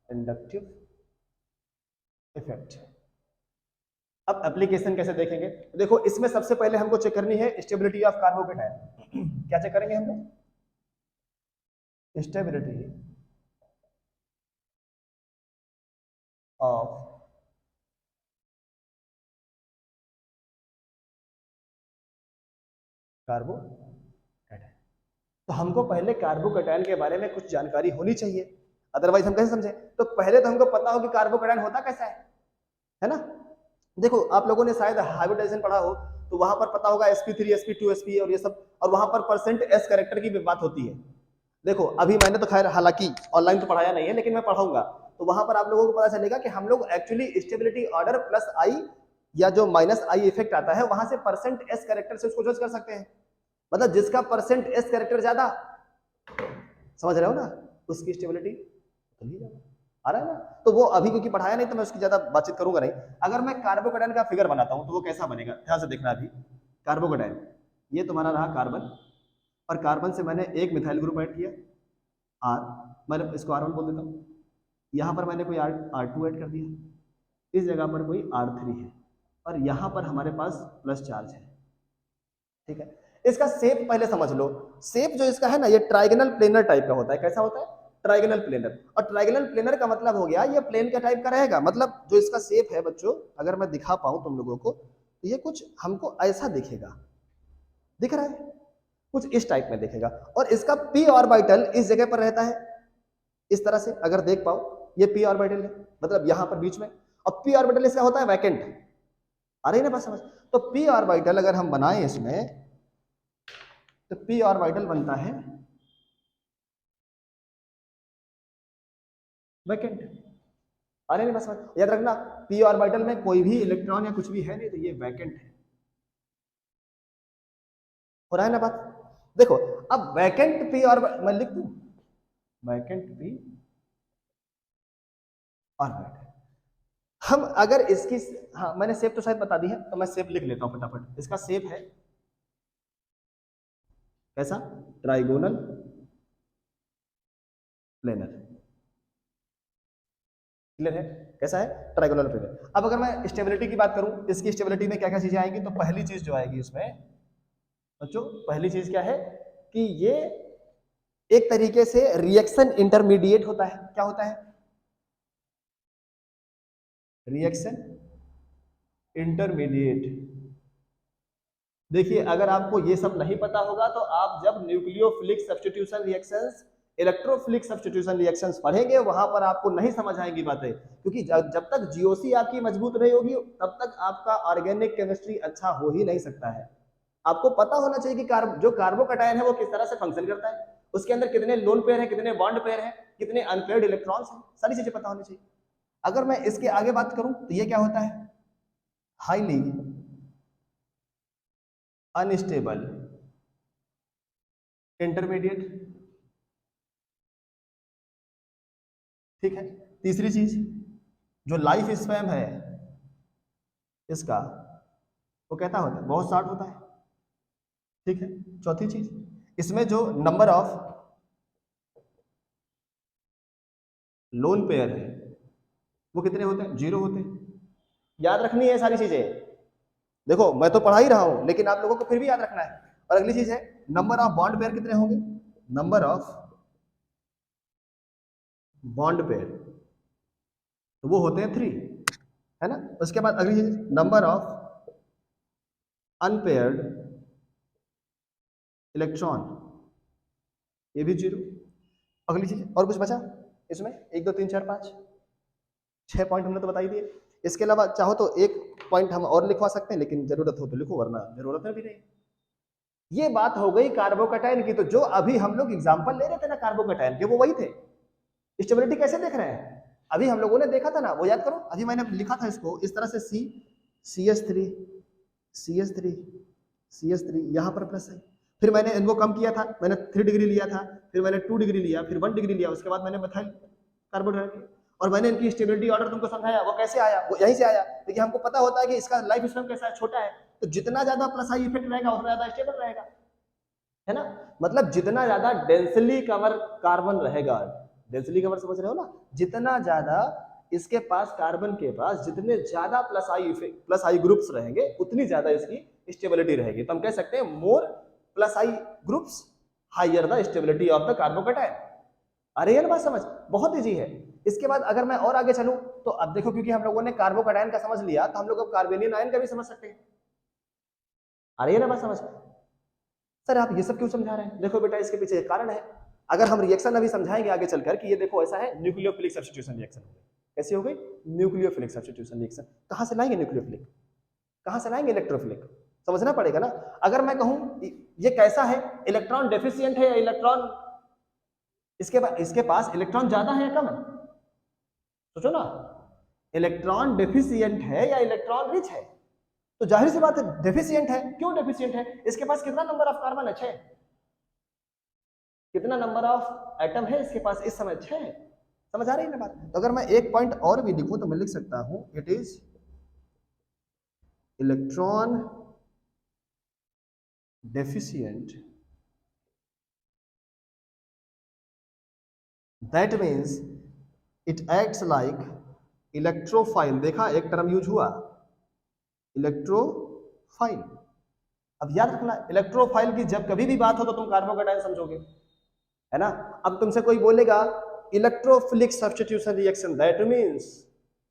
इंडक्टिव इफेक्ट। अब एप्लीकेशन कैसे देखेंगे, देखो इसमें सबसे पहले हमको चेक करनी है स्टेबिलिटी ऑफ कार्बोकेटायन। क्या चेक करेंगे हम लोग? Stability of carbocation. तो हमको पहले कार्बोकेटायन के बारे में कुछ जानकारी होनी चाहिए, अदरवाइज हम कैसे समझें? तो पहले तो हमको पता हो कि कार्बोकेटायन होता कैसा है ना? देखो आप लोगों ने शायद हाइब्रिडाइजेशन पढ़ा हो, तो वहां पर पता होगा sp3 sp2 sp और ये सब, और वहां पर परसेंट एस कैरेक्टर की भी बात होती है। देखो अभी मैंने तो खैर हालांकि ऑनलाइन तो पढ़ाया नहीं है, लेकिन मैं पढ़ाऊंगा तो वहां पर आप लोगों को पता चलेगा कि हम लोग एक्चुअली स्टेबिलिटी ऑर्डर प्लस आई या जो माइनस आई इफेक्ट आता है वहां से परसेंट एस कैरेक्टर से उसको जज कर सकते हैं। मतलब जिसका परसेंट एस कैरेक्टर ज्यादा, समझ रहे हो ना, उसकी स्टेबिलिटी आ रहा है ना? तो वो अभी क्योंकि पढ़ाया नहीं तो मैं उसकी ज्यादा बातचीत करूंगा नहीं। अगर मैं कार्बोकेटायन का फिगर बनाता हूं तो वो कैसा बनेगा, ध्यान से देखना। अभी कार्बोकेटायन ये तुम्हारा रहा कार्बन, और कार्बन से मैंने एक मिथाइल ग्रुप ऐड किया आर, मैंने इसको R1 बोल देता हूँ। यहाँ पर मैंने कोई R2 ऐड कर दिया, इस जगह पर कोई R3 है, और यहाँ पर हमारे पास प्लस चार्ज है। ठीक है, इसका शेप पहले समझ लो। शेप जो इसका है ना, ये ट्राइगोनल प्लेनर टाइप का होता है। कैसा होता है? Trigonal planar. और ट्राइगोनल प्लेनर का मतलब हो गया ये प्लेन का टाइप का रहेगा। मतलब जो इसका शेप है बच्चों, अगर मैं दिखा पाऊं तुम लोगों को, तो ये कुछ हमको ऐसा दिखेगा, दिख रहा है? कुछ इस टाइप में दिखेगा। और इसका p ऑर्बिटल इस जगह पर रहता है, इस तरह से अगर देख पाओ, ये p ऑर्बिटल है, मतलब यहां पर बीच में। और p ऑर्बिटल इसका होता है वैकेंट। आ रही ना बात समझ? तो p ऑर्बिटल अगर हम बनाएं इसमें, तो p ऑर्बिटल बनता है वैकेंट। आ रही ना बात समझ? याद रखना, p ऑर्बिटल में कोई भी इलेक्ट्रॉन या कुछ भी है नहीं, तो ये वैकेंट है। हो रहा है ना बात? देखो अब वैकेंट p और मैं लिख दूं वैकेंट p ऑर्बिटल। हम अगर इसकी, हाँ मैंने शेप तो शायद बता दी है, तो मैं शेप लिख लेता हूं फटाफट। इसका शेप है कैसा? Trigonal planar. क्लियर है? कैसा है? Trigonal planar. अब अगर मैं स्टेबिलिटी की बात करूं, इसकी स्टेबिलिटी में क्या क्या चीजें आएंगी, तो पहली चीज जो आएगी इसमें बच्चों, पहली चीज क्या है कि ये एक तरीके से रिएक्शन इंटरमीडिएट होता है। क्या होता है? Reaction intermediate. देखिए अगर आपको ये सब नहीं पता होगा तो आप जब nucleophilic substitution reactions, electrophilic substitution reactions पढ़ेंगे, वहां पर आपको नहीं समझ आएंगी बातें, क्योंकि जब तक जीओसी आपकी मजबूत नहीं होगी तब तक आपका ऑर्गेनिक केमिस्ट्री अच्छा हो ही नहीं सकता है। आपको पता होना चाहिए कि जो कार्बोकैटायन है वो किस तरह से फंक्शन करता है, उसके अंदर कितने लोन पेयर है, कितने बॉन्ड पेयर है, कितने अनपेयर्ड इलेक्ट्रॉन्स हैं, सारी चीजें पता होनी चाहिए। अगर मैं इसके आगे बात करूं तो ये क्या होता है? Highly unstable intermediate. ठीक है, तीसरी चीज जो लाइफ स्पैम है इसका, वो कहता होता है बहुत शॉर्ट होता है। ठीक है, चौथी चीज इसमें जो नंबर ऑफ लोन पेयर है वो कितने होते हैं? 0 होते हैं। याद रखनी है सारी चीजें। देखो मैं तो पढ़ा ही रहा हूं, लेकिन आप लोगों को फिर भी याद रखना है। और अगली चीज है नंबर ऑफ बॉन्ड पेयर कितने होंगे? नंबर ऑफ बॉन्ड पेयर, तो वो होते हैं 3, है ना? उसके बाद अगली चीज नंबर ऑफ अनपेयर्ड इलेक्ट्रॉन, ये भी 0। अगली चीज और कुछ बचा इसमें? 1 2 3 4 5 6 पॉइंट हमने तो बता ही दिए। इसके अलावा चाहो तो एक पॉइंट हम और लिखवा सकते हैं, लेकिन जरूरत हो तो लिखो, वरना जरूरत है भी नहीं। ये बात हो गई कार्बोकैटायन की। तो जो अभी हम लोग एग्जांपल ले रहे थे ना कार्बोकैटायन के, वो वही थे। स्टेबिलिटी कैसे देख रहे हैं, अभी हम लोगों ने देखा था ना, वो याद करो। अभी मैंने लिखा था इसको इस तरह से, CH3 CH3 CH3, यहाँ पर प्लस है। फिर मैंने इनको कम किया था, मैंने 3 डिग्री लिया था, फिर मैंने 2 डिग्री लिया, फिर 1 डिग्री लिया, उसके बाद मैंने मिथाइल कार्बोनाइल, और मैंने इनकी स्टेबिलिटी ऑर्डर तुमको समझाया। वो कैसे आया, वो यहीं से आया, क्योंकि हमको पता होता है कि इसका लाइफ स्पैन कैसा है, छोटा है। तो जितना ज्यादा प्लस आई इफेक्ट रहेगा उतना ज्यादा स्टेबल रहेगा, है ना। मतलब जितना ज्यादा डेंसली कवर कार्बन रहेगा, डेंसली कवर समझ रहे हो ना, जितना ज्यादा इसके पास कार्बन के पास जितने ज्यादा प्लस आई ग्रुप्स रहेंगे उतनी ज्यादा इसकी स्टेबिलिटी रहेगी। तो हम कह सकते हैं more plus I groups higher the stability of the carbocation. अरे यार बात समझ, बहुत इजी है। इसके बाद अगर मैं और आगे चलूं तो अब देखो, क्योंकि हम लोगों ने कार्बोकैटायन का समझ लिया तो हम लोग अब कार्बेनियन आयन का भी समझ सकते हैं। अरे यार बात समझ, सर आप ये सब क्यों समझा रहे हैं, देखो बेटा इसके पीछे एक कारण है। अगर हम रिएक्शन अभी समझाएंगे आगे चलकर कि ये देखो ऐसा है, न्यूक्लियोफिलिक सब्स्टिट्यूशन रिएक्शन हो गई। कैसी हो गई, न्यूक्लियोफिलिक सब्स्टिट्यूशन रिएक्शन। कहां से लाएंगे न्यूक्लियोफिलिक, कहां से लाएंगे इलेक्ट्रोफिलिक, समझना पड़ेगा ना। अगर मैं कहूं ये कैसा है, इलेक्ट्रॉन डेफिशिएंट है या इलेक्ट्रॉन इसके पास इलेक्ट्रॉन ज्यादा है या कम है, सोचो ना। इलेक्ट्रॉन डेफिशिएंट है या इलेक्ट्रॉन रिच है, तो जाहिर सी बात है डेफिशिएंट है। क्यों डेफिशिएंट है, इसके पास कितना नंबर ऑफ कार्बन है, 6। कितना नंबर ऑफ एटम है इसके पास इस समय, 6। समझ आ रही है ना बात। तो अगर मैं एक पॉइंट और भी लिखूं तो मैं लिख सकता हूं it is electron deficient, that means it acts like electrophile. देखा एक टर्म यूज हुआ, इलेक्ट्रोफाइल। अब याद रखना इलेक्ट्रोफाइल की जब कभी भी बात हो तो तुम कार्बोकैटायन समझोगे, है ना। अब तुमसे कोई बोलेगा electrophilic substitution reaction, that means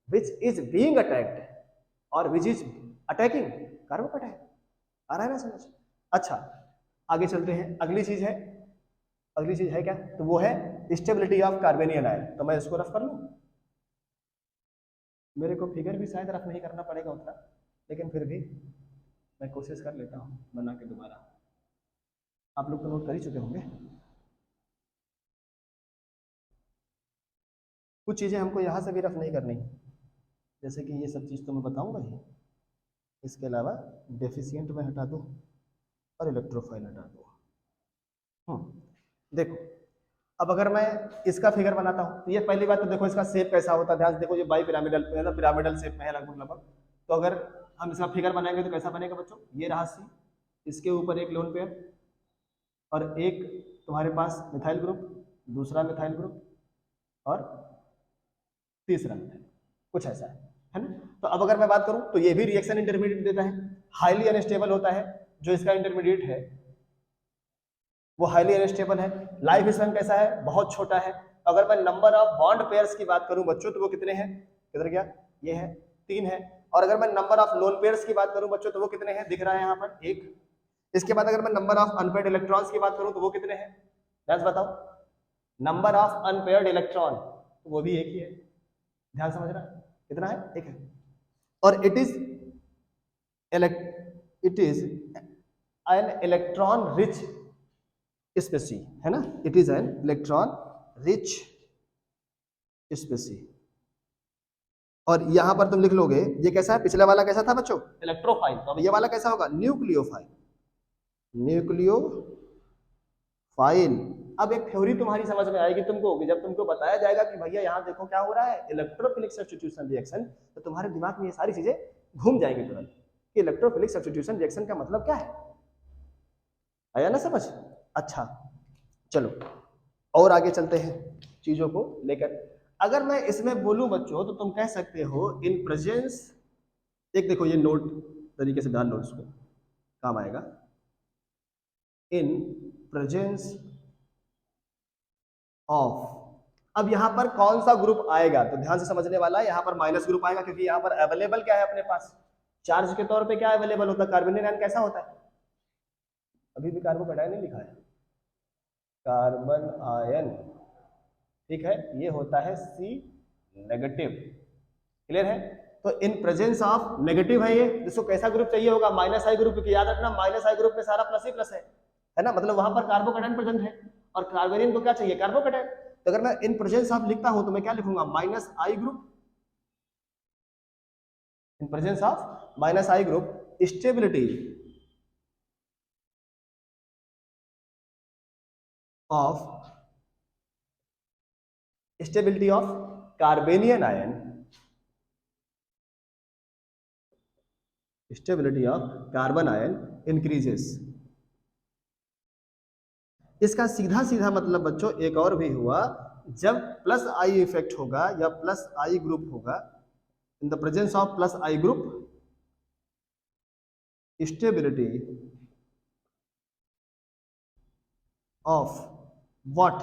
which is being attacked और व्हिच इज अटैकिंग कार्बोकैटायन। आ रहा है ना समझ। अच्छा आगे चलते हैं, अगली चीज है, अगली चीज है क्या, तो वो है स्टेबिलिटी ऑफ कार्बेनियन आयन। तो मैं इसको रफ कर लूं, मेरे को फिगर भी शायद रफ नहीं करना पड़ेगा उतना, लेकिन फिर भी मैं कोशिश कर लेता हूं बना के दोबारा। आप लोग तो नोट कर ही चुके होंगे। कुछ चीज़ें हमको यहाँ से भी रफ नहीं करनी, जैसे कि ये सब चीज़ तो मैं बताऊंगा ही। इसके अलावा डेफिशिएंट में हटा दो और इलेक्ट्रोफाइल हटा दो। देखो अब अगर मैं इसका फिगर बनाता हूँ तो ये पहली बात तो देखो इसका शेप कैसा होता है, ध्यान से देखो ये बाई पिरामिडल मतलब पिरामिडल शेप में है लगभग। तो अगर हम इसका फिगर बनाएंगे तो कैसा बनेगा बच्चों, ये रहा सी, इसके ऊपर एक लोन पेयर और एक तुम्हारे पास मिथाइल ग्रुप, दूसरा मिथाइल ग्रुप और तीसरा मिथाइल, कुछ ऐसा है ना। तो अब अगर मैं बात करूं तो ये भी रिएक्शन इंटरमीडिएट देता है, हाईली अनस्टेबल होता है। जो इसका इंटरमीडिएट है वो हाईली अनस्टेबल है। लाइफ स्पैन कैसा है, बहुत छोटा है। अगर मैं नंबर ऑफ बॉन्ड पेयर्स की बात करूं बच्चों तो वो कितने हैं, किधर गया, ये है 3 है। और अगर मैं नंबर ऑफ लोन पेयर्स की बात करूं बच्चों तो वो कितने हैं, दिख रहा है यहाँ पर 1। इसके बाद अगर मैं नंबर ऑफ अनपेयर्ड इलेक्ट्रॉन्स की बात करूं तो वो कितने हैं, ध्यान से बताओ। नंबर ऑफ अनपेयर्ड इलेक्ट्रॉन तो वो भी 1 ही है, ध्यान समझना कितना है, 1 है। और it is an electron rich species, है ना। It is an electron rich species. और यहां पर तुम लिख लोगे ये कैसा है, पिछला वाला कैसा था बच्चों, इलेक्ट्रोफाइल। तो अब ये वाला कैसा होगा, न्यूक्लियोफाइल, न्यूक्लियोफाइल। अब एक थ्योरी तुम्हारी समझ में आएगी तुमको कि जब तुमको बताया जाएगा कि भैया यहाँ देखो क्या हो रहा है, इलेक्ट्रोफिलिक सब्स्टिट्यूशन रिएक्शन, तो तुम्हारे दिमाग में ये सारी चीजें घूम जाएंगी तुरंत कि इलेक्ट्रोफिलिक सब्स्टिट्यूशन रिएक्शन का मतलब क्या है। आया ना समझ। अच्छा चलो और आगे चलते हैं चीजों को लेकर। अगर मैं इसमें बोलूं बच्चों तो तुम कह सकते हो इन प्रेजेंस, एक देखो ये नोट तरीके से डाल लो, इसको काम आएगा। इन प्रेजेंस ऑफ, अब यहां पर कौन सा ग्रुप आएगा तो ध्यान से समझने वाला है, यहां पर माइनस ग्रुप आएगा क्योंकि यहां पर अवेलेबल क्या है अपने पास, चार्ज के तौर पे क्या अवेलेबल होता है, कार्बोनियन आयन कैसा होता है, अभी भी कार्बोकैटायन नहीं लिखा है, कार्बन आयन, ठीक है, ये होता है C नेगेटिव, क्लियर है। तो इन प्रेजेंस ऑफ नेगेटिव है ये, जिसको कैसा ग्रुप चाहिए होगा, माइनस आई ग्रुप, क्योंकि याद रखना माइनस आई ग्रुप में सारा प्लस ही प्लस है ना, मतलब वहां पर कार्बोकेटाइन प्रेजेंट है और कार्बोनियन को क्या चाहिए, कार्बोकेटाइन। तो अगर मैं इन प्रेजेंस ऑफ लिखता हूं तो मैं क्या लिखूंगा, minus I group, in presence of minus I group, stability of carbanion ion, stability of carbon ion increases. इसका सीधा सीधा मतलब बच्चों एक और भी हुआ, जब प्लस आई इफेक्ट होगा या प्लस आई ग्रुप होगा, in the presence of plus I group, stability of what,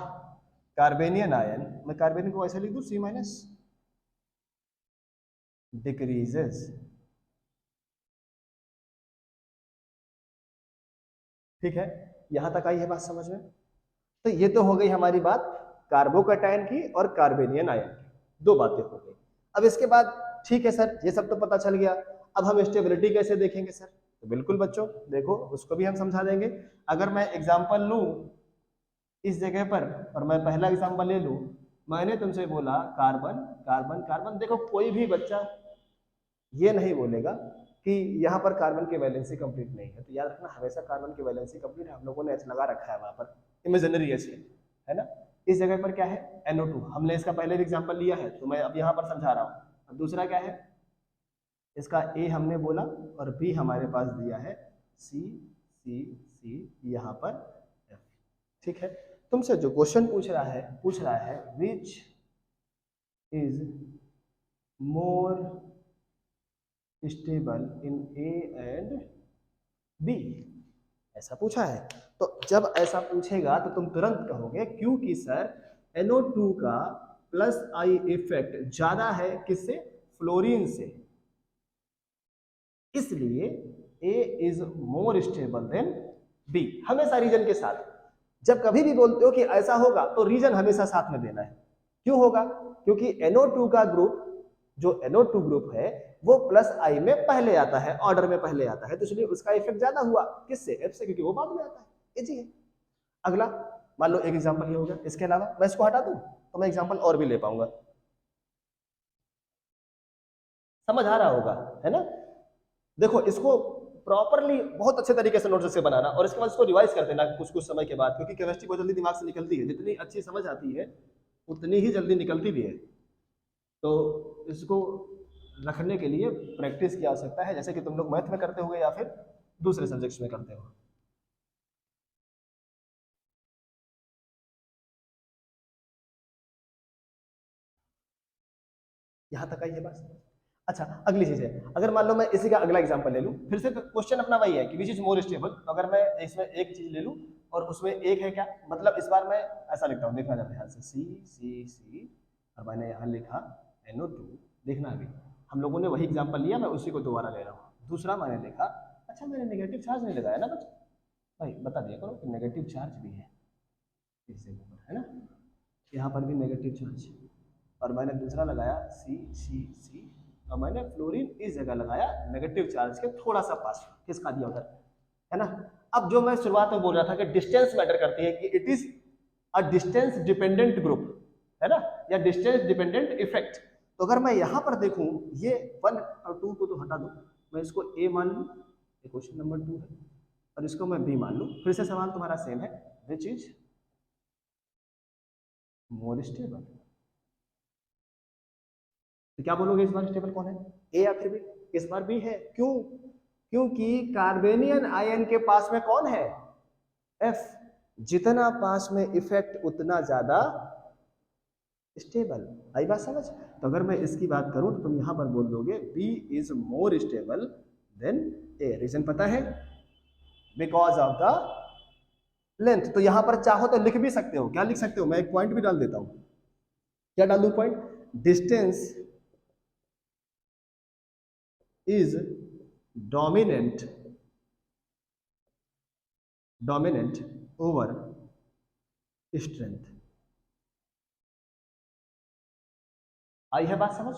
carbanion ion, मैं कार्बेनियन को ऐसे लिख दूं C माइनस, डिक्रीजेस। ठीक है, यहां तक आई है बात समझ में। तो ये तो हो गई हमारी बात कार्बोकेटाइन की और कार्बेनियन आयन की, दो बातें हो गई। अब इसके बाद ठीक है सर, ये सब तो पता चल गया, अब हम स्टेबिलिटी कैसे देखेंगे सर। तो बिल्कुल बच्चों देखो, उसको भी हम समझा देंगे। अगर मैं एग्जांपल लूं इस जगह पर, और मैं पहला एग्जांपल ले लूं, मैंने तुमसे बोला कार्बन कार्बन कार्बन, देखो कोई भी बच्चा ये नहीं बोलेगा कि यहाँ पर कार्बन की वैलेंसी कंप्लीट नहीं है। तो याद रखना हमेशा कार्बन की वैलेंसी कंप्लीट है, हम लोगों ने एच लगा रखा है वहां पर, इमेजिनरी एच है ना। इस जगह पर क्या है, NO2, हमने इसका पहले भी एग्जांपल लिया है, तो मैं अब यहाँ पर समझा रहा हूँ। अब दूसरा क्या है, इसका A हमने बोला और B हमारे पास दिया है C C C, यहाँ पर F। ठीक है, तुमसे जो क्वेश्चन पूछ रहा है विच is more stable in A and B, ऐसा पूछा है। तो जब ऐसा पूछेगा तो तुम तुरंत कहोगे क्योंकि सर NO2 का प्लस आई इफेक्ट ज्यादा है किससे, फ्लोरीन से, इसलिए A is more stable than B। हमेशा रीजन के साथ, जब कभी भी बोलते हो कि ऐसा होगा तो रीजन हमेशा साथ में देना है। क्यों होगा, क्योंकि NO2 का ग्रुप, जो NO2 ग्रुप है वो प्लस आई में पहले आता है, ऑर्डर में पहले आता है, तो इसलिए उसका इफेक्ट ज्यादा हुआ किससे, F से, क्योंकि वो बाद में आता है। इजी है। अगला मान लो एक एग्जांपल ये हो गया, इसके अलावा मैं इसको हटा दूं तो मैं एग्जांपल और भी ले पाऊंगा, समझ आ रहा होगा है ना। देखो इसको प्रॉपरली बहुत अच्छे तरीके से नोट्स से बनाना और इसके बाद इसको रिवाइज कर देना कुछ कुछ समय के बाद, क्योंकि केमिस्ट्री बहुत जल्दी दिमाग से निकलती है, जितनी अच्छी समझ आती है उतनी ही जल्दी निकलती भी है। तो इसको रखने के लिए प्रैक्टिस की आवश्यकता है, जैसे कि तुम लोग मैथ में करते होगे या फिर दूसरे सब्जेक्ट्स में करते हो। यहां तक आई है बात। अच्छा अगली चीज है, अगर मान लो मैं इसी का अगला एग्जांपल ले लूं, फिर से क्वेश्चन अपना वही है कि विच इज मोर स्टेबल, तो अगर मैं इसमें एक चीज ले लूं और उसमें एक है क्या, मतलब इस बार मैं ऐसा लिखता हूं, देखना जरा ध्यान से, सी सी सी, और मैंने यहाँ लिखा NO2, देखना अभी हम लोगों ने वही एग्जाम्पल लिया, मैं उसी को दोबारा ले रहा हूँ। दूसरा मैंने लिखा, अच्छा मैंने नेगेटिव चार्ज नहीं लगाया ना बच्चा, भाई बता दिया करो कि नेगेटिव चार्ज भी है इस जगह पर, है ना, यहाँ पर भी नेगेटिव चार्ज, और मैंने दूसरा लगाया सी सी सी, और मैंने फ्लोरीन इस जगह लगाया नेगेटिव चार्ज के थोड़ा सा पास, किसका दिया उधर, है ना। अब जो मैं शुरुआत में बोल रहा था कि डिस्टेंस मैटर करती है, कि it is a distance dependent group, है ना, या डिस्टेंस डिपेंडेंट इफेक्ट। तो अगर मैं यहाँ पर देखूं, ये 1 और 2 को तो हटा दूं, मैं इसको A मान लूं, ये क्वेश्चन नंबर 2 है, और इसको मैं B मान लूं, फिर से सवाल तुम्हारा सेम है, विच इज मोर स्टेबल। तो क्या बोलोगे इस बार स्टेबल कौन है, ए या फिर बी। इस बार बी है, क्यों, क्योंकि कार्बेनियन आयन के पास में कौन है, एफ, जितना पास में इफेक्ट उतना ज्यादा स्टेबल। आई बात समझ। तो अगर मैं इसकी बात करूं तो तुम यहां पर बोल दोगे B is more stable than A, reason पता है, बिकॉज ऑफ द लेंथ। तो यहां पर चाहो तो लिख भी सकते हो, क्या लिख सकते हो, मैं एक पॉइंट भी डाल देता हूं, क्या डाल दूं point, distance is dominant over strength। आई है बात समझ।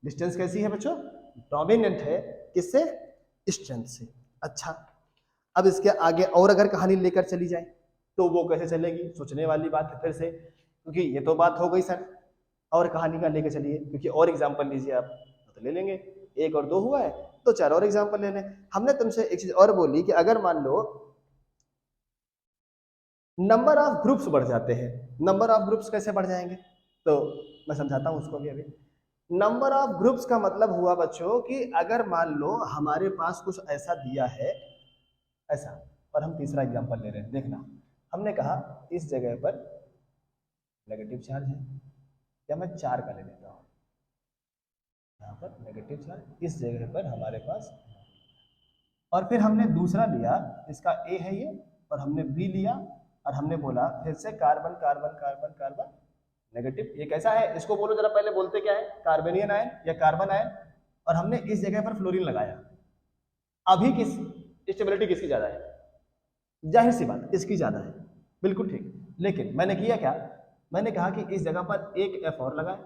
डिस्टेंस कैसी है बच्चों? डोमिनेंट है, किससे? स्ट्रेंथ से। अच्छा, अब इसके आगे और अगर कहानी लेकर चली जाए तो वो कैसे चलेगी? सोचने वाली बात है फिर से, क्योंकि ये तो बात हो गई सर, और कहानी का लेकर चलिए, क्योंकि और एग्जाम्पल लीजिए आप तो ले लेंगे, एक और दो हुआ है तो चार और एग्जाम्पल ले लें। हमने तुमसे एक चीज और बोली कि अगर मान लो नंबर ऑफ ग्रुप्स बढ़ जाते हैं, नंबर ऑफ ग्रुप्स कैसे बढ़ जाएंगे? तो मैं समझाता हूं उसको भी अभी। नंबर ऑफ ग्रुप्स का मतलब हुआ बच्चों कि अगर मान लो हमारे पास कुछ ऐसा दिया है, ऐसा, और हम तीसरा एग्जांपल ले रहे हैं, देखना, हमने कहा इस जगह पर नेगेटिव चार्ज है, या मैं 4 का ले लेता हूं, यहाँ पर नेगेटिव चार्ज, इस जगह पर हमारे पास, और फिर हमने दूसरा लिया, इसका ए है ये, और हमने बी लिया, और हमने बोला फिर से carbon carbon carbon carbon negative, ये कैसा है इसको बोलो जरा, पहले बोलते क्या है? कार्बेनियन आयन या कार्बन आयन, और हमने इस जगह पर फ्लोरीन लगाया। अभी किस स्टेबिलिटी किसकी ज्यादा है? जाहिर सी बात इसकी ज्यादा है, बिल्कुल ठीक। लेकिन मैंने किया क्या? मैंने कहा कि इस जगह पर एक एफ और लगाए।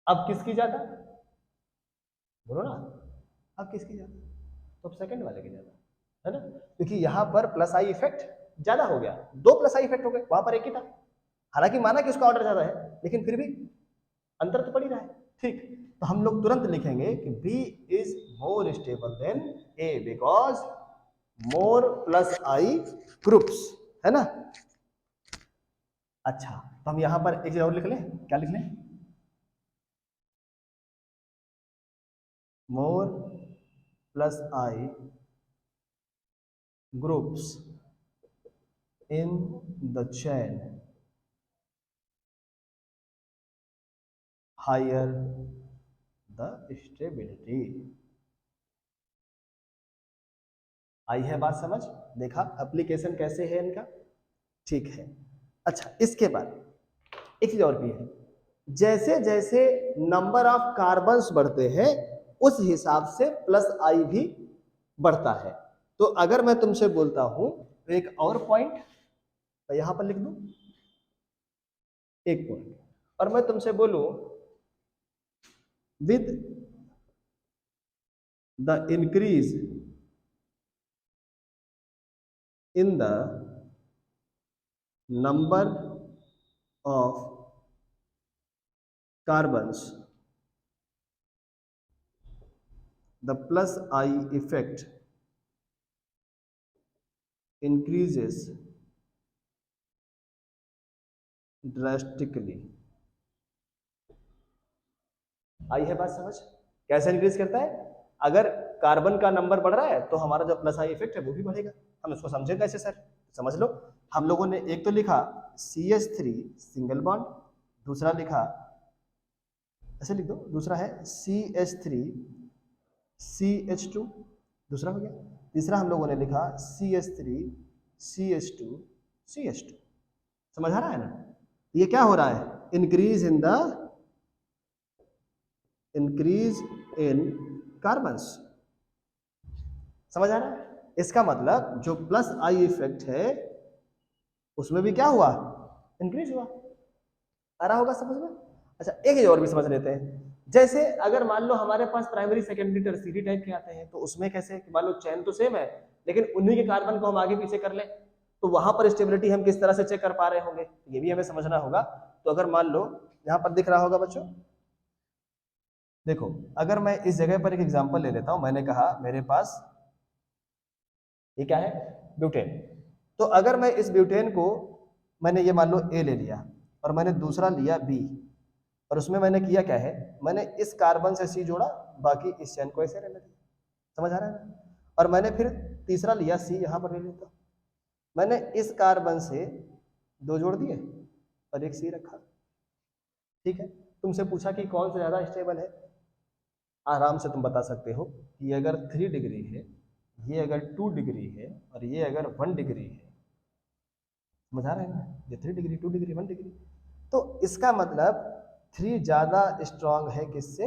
अब किसकी ज्यादा? बोलो ना, अब किसकी ज्यादा? तो सेकंड वाले की ज्यादा है ना, क्योंकि यहां पर प्लस आई इफेक्ट ज्यादा हो गया, 2 प्लस आई इफेक्ट हो गए, वहां पर एक ही था। हालांकि माना कि उसका ऑर्डर ज्यादा है, लेकिन फिर भी अंतर तो पड़ ही रहा है। ठीक, तो हम लोग तुरंत लिखेंगे कि B is more stable then A because more plus I groups, है ना। अच्छा, तो हम यहां पर एक चीज और लिख लें, क्या लिख लें? More plus I groups in the chain higher the stability। आई है बात समझ? देखा एप्लीकेशन कैसे है इनका? ठीक है। अच्छा, इसके बाद एक चीज और भी है, जैसे जैसे नंबर ऑफ कार्बन्स बढ़ते हैं उस हिसाब से प्लस आई भी बढ़ता है। तो अगर मैं तुमसे बोलता हूं तो एक और पॉइंट मैं यहां पर लिख दूं, एक पॉइंट, और मैं तुमसे बोलूं with the increase in the number of carbons, the plus I effect increases drastically। आई है बात समझ? कैसे इंक्रीज करता है? अगर कार्बन का नंबर बढ़ रहा है तो हमारा जो प्लस आई इफेक्ट है वो भी बढ़ेगा। हम इसको समझे कैसे सर? समझ लो, हम लोगों ने एक तो लिखा CH3 सिंगल बॉन्ड, दूसरा लिखा, ऐसे लिख दो, दूसरा है CH3 CH2, दूसरा हो गया, तीसरा हम लोगों ने लिखा CH3 CH2 CH2। समझ आ रहा है ना? ये क्या हो रहा है? Increase in carbons. समझ आ रहा है? इसका मतलब जो प्लस आई इफेक्ट है उसमें भी क्या हुआ? इंक्रीज हुआ। आ रहा होगा समझ में? अच्छा, एक चीज और भी समझ लेते हैं। जैसे अगर मान लो हमारे पास प्राइमरी सेकेंडरी टर्शियरी टाइप के आते हैं, तो उसमें कैसे, मान लो चेन तो सेम है लेकिन उन्हीं के कार्बन को हम आगे पीछे कर लें, तो वहां पर स्टेबिलिटी हम किस तरह से चेक कर पा रहे होंगे, ये भी हमें समझना होगा। तो अगर मान लो यहां पर दिख रहा होगा बच्चों, देखो, अगर मैं इस जगह पर एक एग्जांपल ले लेता हूं, मैंने कहा मेरे पास ये क्या है? ब्यूटेन। तो अगर मैं इस ब्यूटेन को, मैंने ये मान लो ए ले लिया और मैंने दूसरा लिया बी, और उसमें मैंने किया क्या है, मैंने इस कार्बन से सी जोड़ा, बाकी इस चैन को ऐसे रहने दिया। समझ आ रहा है? और मैंने फिर तीसरा लिया सी, यहां पर ले लेता, मैंने इस कार्बन से 2 जोड़ दिए और एक सी रखा। ठीक है, तुमसे पूछा कि कौन सा ज्यादा स्टेबल है, आराम से तुम बता सकते हो कि अगर 3 डिग्री है, ये अगर 2 डिग्री है, और ये अगर 1 डिग्री है। समझ आ रहा है ना? ये 3 डिग्री 2 डिग्री 1 डिग्री, तो इसका मतलब 3 ज्यादा स्ट्रांग है किससे?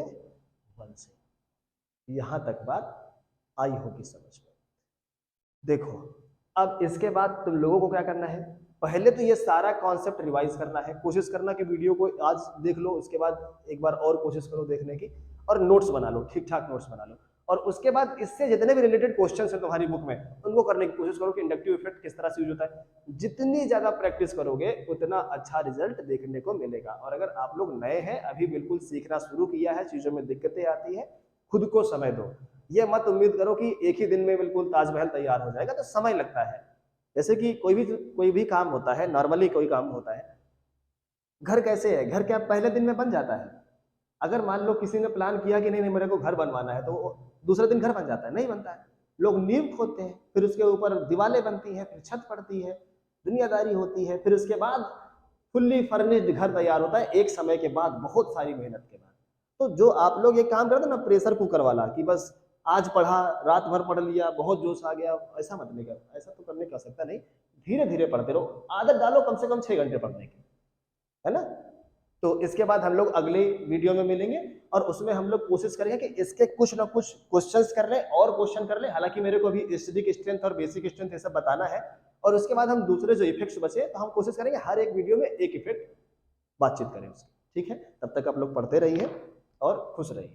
1 से। यहां तक बात आई होगी समझ में? देखो, अब इसके बाद तुम लोगों को क्या करना है, पहले तो ये सारा कॉन्सेप्ट रिवाइज करना है, कोशिश करना कि वीडियो को आज देख लो, उसके बाद एक बार और कोशिश करो देखने की, और नोट्स बना लो, ठीक ठाक नोट्स बना लो, और उसके बाद इससे जितने भी रिलेटेड क्वेश्चंस हैं तुम्हारी बुक में उनको करने की कोशिश करो कि इंडक्टिव इफेक्ट किस तरह से यूज होता है। जितनी ज्यादा प्रैक्टिस करोगे उतना अच्छा रिजल्ट देखने को मिलेगा। और अगर आप लोग नए हैं, अभी बिल्कुल सीखना शुरू किया है, चीजों में दिक्कतें आती है, खुद को समय दो। ये मत उम्मीद करो कि एक ही दिन में बिल्कुल ताजमहल तैयार हो जाएगा, तो समय लगता है। जैसे कि कोई भी काम होता है, नॉर्मली कोई काम होता है, घर कैसे है, घर क्या पहले दिन में बन जाता है? अगर मान लो किसी ने प्लान किया कि नहीं नहीं मेरे को घर बनवाना है, तो दूसरे दिन घर बन जाता है? नहीं बनता है। लोग नींव खोदते हैं, फिर उसके ऊपर दीवारें बनती हैं, फिर छत पड़ती है, दुनियादारी होती है, फिर उसके बाद फुल्ली फर्निश्ड घर तैयार होता है, एक समय के बाद, बहुत सारी मेहनत के बाद। तो जो आप लोग ये काम करते ना प्रेशर कुकर वाला, कि बस आज पढ़ा, रात भर पढ़ लिया, बहुत जोश आ गया, ऐसा मत नहीं कर, ऐसा तो करने की आवश्यकता नहीं। धीरे धीरे पढ़ते रहो, आदत डालो कम से कम 6 घंटे पढ़ने की, है ना? तो इसके बाद हम लोग अगले वीडियो में मिलेंगे, और उसमें हम लोग कोशिश करेंगे कि इसके कुछ ना कुछ क्वेश्चंस कर ले और क्वेश्चन कर ले। हालांकि मेरे को अभी एसिडिक स्ट्रेंथ और बेसिक स्ट्रेंथ ये सब बताना है, और उसके बाद हम दूसरे जो इफेक्ट्स बचे तो हम कोशिश करेंगे हर एक वीडियो में एक इफेक्ट बातचीत करें उसकी। ठीक है, तब तक आप लोग पढ़ते रहिए और खुश रहिए।